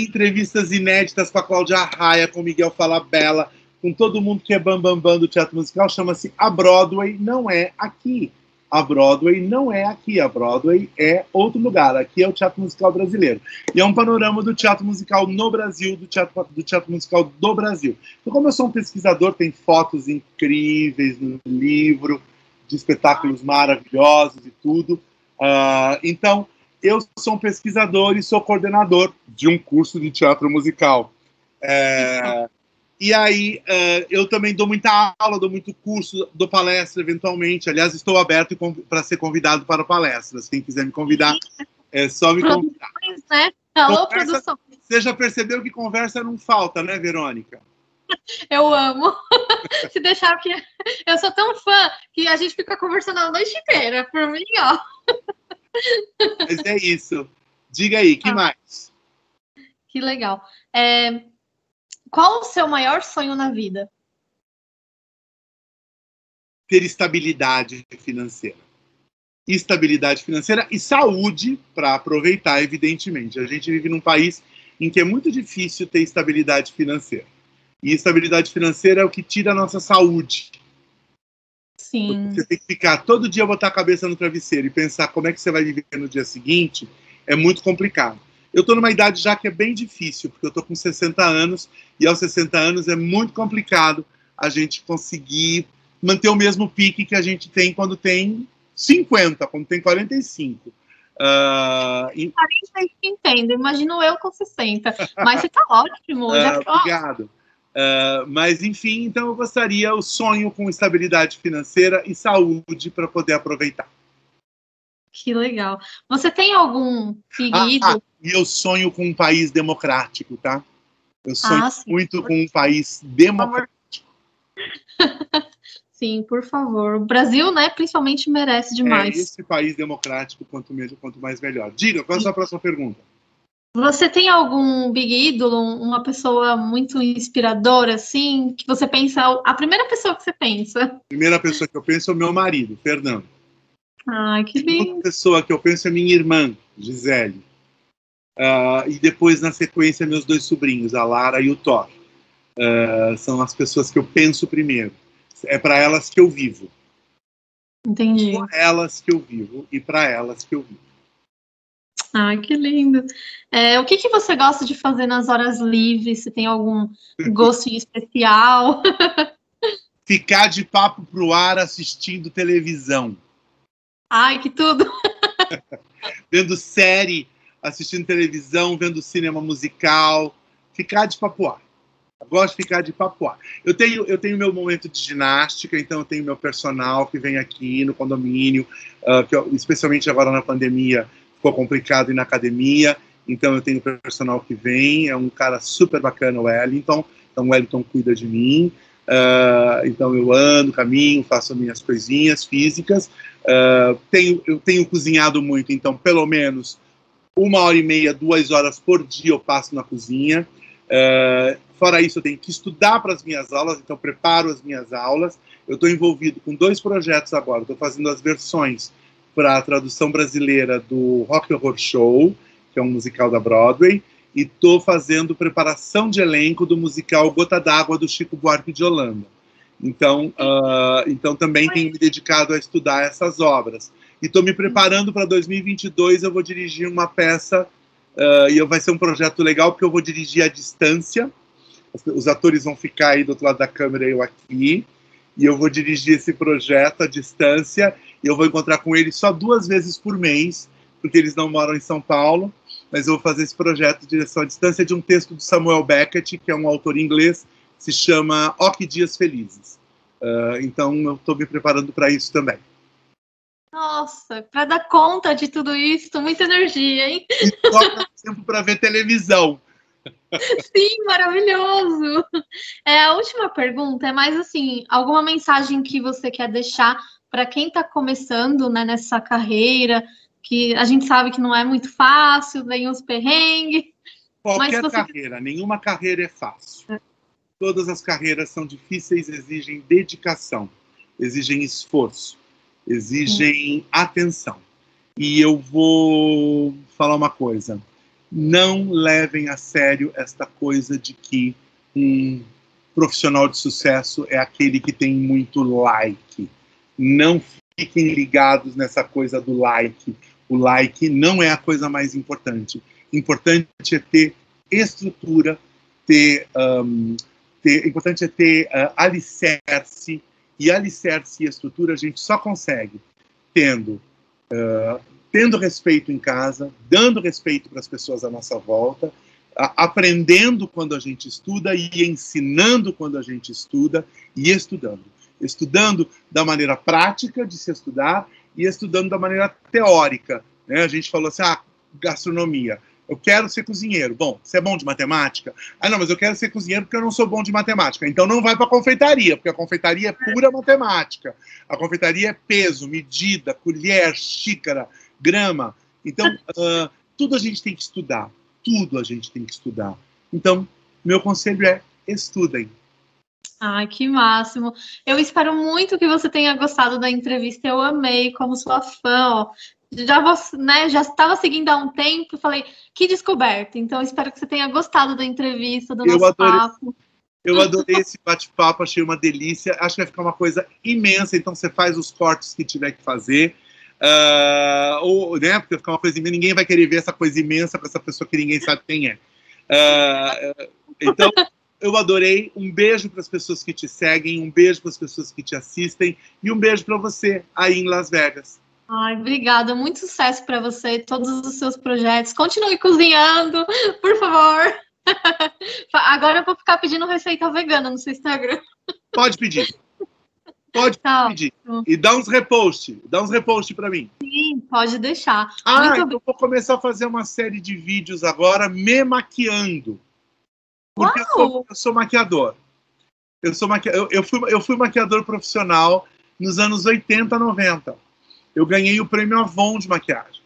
entrevistas inéditas com a Cláudia Raia, com o Miguel Falabella, com todo mundo que é bambambam do teatro musical. Chama-se A Broadway Não É Aqui. A Broadway não é aqui. A Broadway é outro lugar. Aqui é o teatro musical brasileiro. E é um panorama do teatro musical no Brasil, do teatro musical do Brasil. Então, como eu sou um pesquisador, tem fotos incríveis no livro, de espetáculos maravilhosos e tudo. Então, eu sou um pesquisador e sou coordenador de um curso de teatro musical. E aí, eu também dou muita aula, dou muito curso, dou palestra eventualmente. Aliás, estou aberto para ser convidado para palestras. Quem quiser me convidar, é só me convidar. Né? Alô, produção. Você já percebeu que conversa não falta, né, Verônica? Eu amo. Se deixar que eu sou tão fã que a gente fica conversando a noite inteira. Por mim, ó. Mas é isso. Diga aí, que mais? Que legal. Qual o seu maior sonho na vida? Ter estabilidade financeira. Estabilidade financeira e saúde para aproveitar, evidentemente. A gente vive num país em que é muito difícil ter estabilidade financeira. E estabilidade financeira é o que tira a nossa saúde. Sim. Você tem que ficar todo dia, botar a cabeça no travesseiro e pensar como é que você vai viver no dia seguinte, é muito complicado. Eu estou numa idade já que é bem difícil, porque eu estou com 60 anos, e aos 60 anos é muito complicado a gente conseguir manter o mesmo pique que a gente tem quando tem 50, quando tem 45. 40 entendo, imagino eu com 60, mas você está ótimo. Obrigado. Mas, enfim, então eu gostaria o sonho com estabilidade financeira e saúde para poder aproveitar. Que legal. Você tem algum pedido? E eu sonho com um país democrático, tá? Eu sonho muito com um país democrático. Sim, por favor. O Brasil, né, principalmente merece demais. Esse país democrático, quanto mais melhor. Diga, qual é a sua próxima pergunta? Você tem algum big ídolo, uma pessoa muito inspiradora, assim, que você pensa, a primeira pessoa que você pensa? A primeira pessoa que eu penso é o meu marido, Fernando. Ai, que lindo. Outra pessoa que eu penso é minha irmã, Gisele. E depois, na sequência, meus dois sobrinhos, a Lara e o Thor. São as pessoas que eu penso primeiro. É para elas que eu vivo. Entendi. Por elas que eu vivo e para elas que eu vivo. Ai, que lindo. O que você gosta de fazer nas horas livres? Você tem algum gosto especial? Ficar de papo pro ar assistindo televisão. Ai, que tudo! Vendo série, assistindo televisão, vendo cinema musical. Ficar de papo ar. Eu gosto de ficar de papoar. Eu tenho meu momento de ginástica, então eu tenho meu personal que vem aqui no condomínio, especialmente agora na pandemia, ficou complicado ir na academia, então eu tenho personal que vem, é um cara super bacana, o Wellington, então o Wellington cuida de mim, então eu ando, caminho, faço minhas coisinhas físicas, eu tenho cozinhado muito, então pelo menos 1h30, 2 horas por dia eu passo na cozinha. Fora isso, eu tenho que estudar para as minhas aulas, então preparo as minhas aulas. Eu estou envolvido com 2 projetos agora. Estou fazendo as versões para a tradução brasileira do Rock Horror Show, que é um musical da Broadway, e estou fazendo preparação de elenco do musical Gota d'Água, do Chico Buarque de Holanda. Então também tenho me dedicado a estudar essas obras. E estou me preparando para 2022, eu vou dirigir uma peça, e vai ser um projeto legal, porque eu vou dirigir à distância. Os atores vão ficar aí do outro lado da câmera e eu aqui, e eu vou dirigir esse projeto à distância, e eu vou encontrar com eles só 2 vezes por mês, porque eles não moram em São Paulo, mas eu vou fazer esse projeto de direção à distância de um texto do Samuel Beckett, que é um autor inglês, que se chama Ó Que Dias Felizes. Então eu estou me preparando para isso também. Nossa, para dar conta de tudo isso, muita energia, hein? E só tempo para ver televisão. Sim, maravilhoso. A última pergunta é mais assim, alguma mensagem que você quer deixar para quem está começando, né, nessa carreira, que a gente sabe que não é muito fácil, vem os perrengues. Qualquer carreira, nenhuma carreira é fácil. Todas as carreiras são difíceis, exigem dedicação, exigem esforço, exigem atenção. E eu vou falar uma coisa. Não levem a sério esta coisa de que um profissional de sucesso é aquele que tem muito like. Não fiquem ligados nessa coisa do like. O like não é a coisa mais importante. Importante é ter estrutura, importante é ter alicerce, e alicerce e estrutura a gente só consegue tendo respeito em casa, dando respeito para as pessoas à nossa volta, aprendendo quando a gente estuda e ensinando quando a gente estuda e estudando. Estudando da maneira prática de se estudar e estudando da maneira teórica. Né? A gente falou assim, gastronomia. Eu quero ser cozinheiro. Bom, você é bom de matemática? Não, mas eu quero ser cozinheiro porque eu não sou bom de matemática. Então não vai para a confeitaria, porque a confeitaria é pura matemática. A confeitaria é peso, medida, colher, xícara, grama. Então, tudo a gente tem que estudar. Tudo a gente tem que estudar. Então, meu conselho é estudem. Ai, que máximo. Eu espero muito que você tenha gostado da entrevista. Eu amei, como sua fã, ó. Já estava seguindo há um tempo, falei, que descoberta. Então, espero que você tenha gostado da entrevista, do nosso papo. Eu adorei esse bate-papo, achei uma delícia. Acho que vai ficar uma coisa imensa, então você faz os cortes que tiver que fazer. Porque vai ficar uma coisa imensa, ninguém vai querer ver essa coisa imensa para essa pessoa que ninguém sabe quem é. Então, eu adorei. Um beijo para as pessoas que te seguem, um beijo para as pessoas que te assistem e um beijo para você aí em Las Vegas. Ai, obrigada. Muito sucesso para você, todos os seus projetos. Continue cozinhando, por favor. Agora eu vou ficar pedindo receita vegana no seu Instagram. Pode pedir. Pode pedir. E dá uns repost para mim. Sim, pode deixar. Eu vou começar a fazer uma série de vídeos agora me maquiando. Porque eu sou maquiador. Eu fui maquiador profissional nos anos 80, 90. Eu ganhei o prêmio Avon de maquiagem.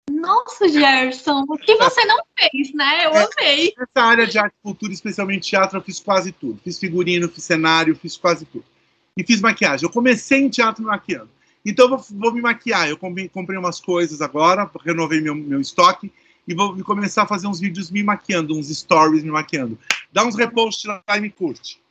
Nossa, Gerson, o que você não fez, né? Eu amei. Nessa área de arte e cultura, especialmente teatro, eu fiz quase tudo. Fiz figurino, fiz cenário, fiz quase tudo. E fiz maquiagem. Eu comecei em teatro me maquiando. Então eu vou me maquiar. Eu comprei umas coisas agora, renovei meu estoque e vou começar a fazer uns vídeos me maquiando, uns stories me maquiando. Dá uns reposts lá e me curte.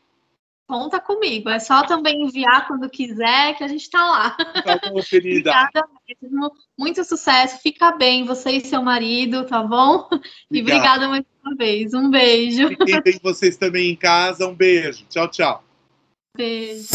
Conta comigo, é só também enviar quando quiser, que a gente tá lá. Tá bom, querida. Obrigada mesmo, muito sucesso, fica bem, você e seu marido, tá bom? E obrigada mais uma vez, um beijo. Fiquem bem vocês também em casa, um beijo. Tchau, tchau. Beijo.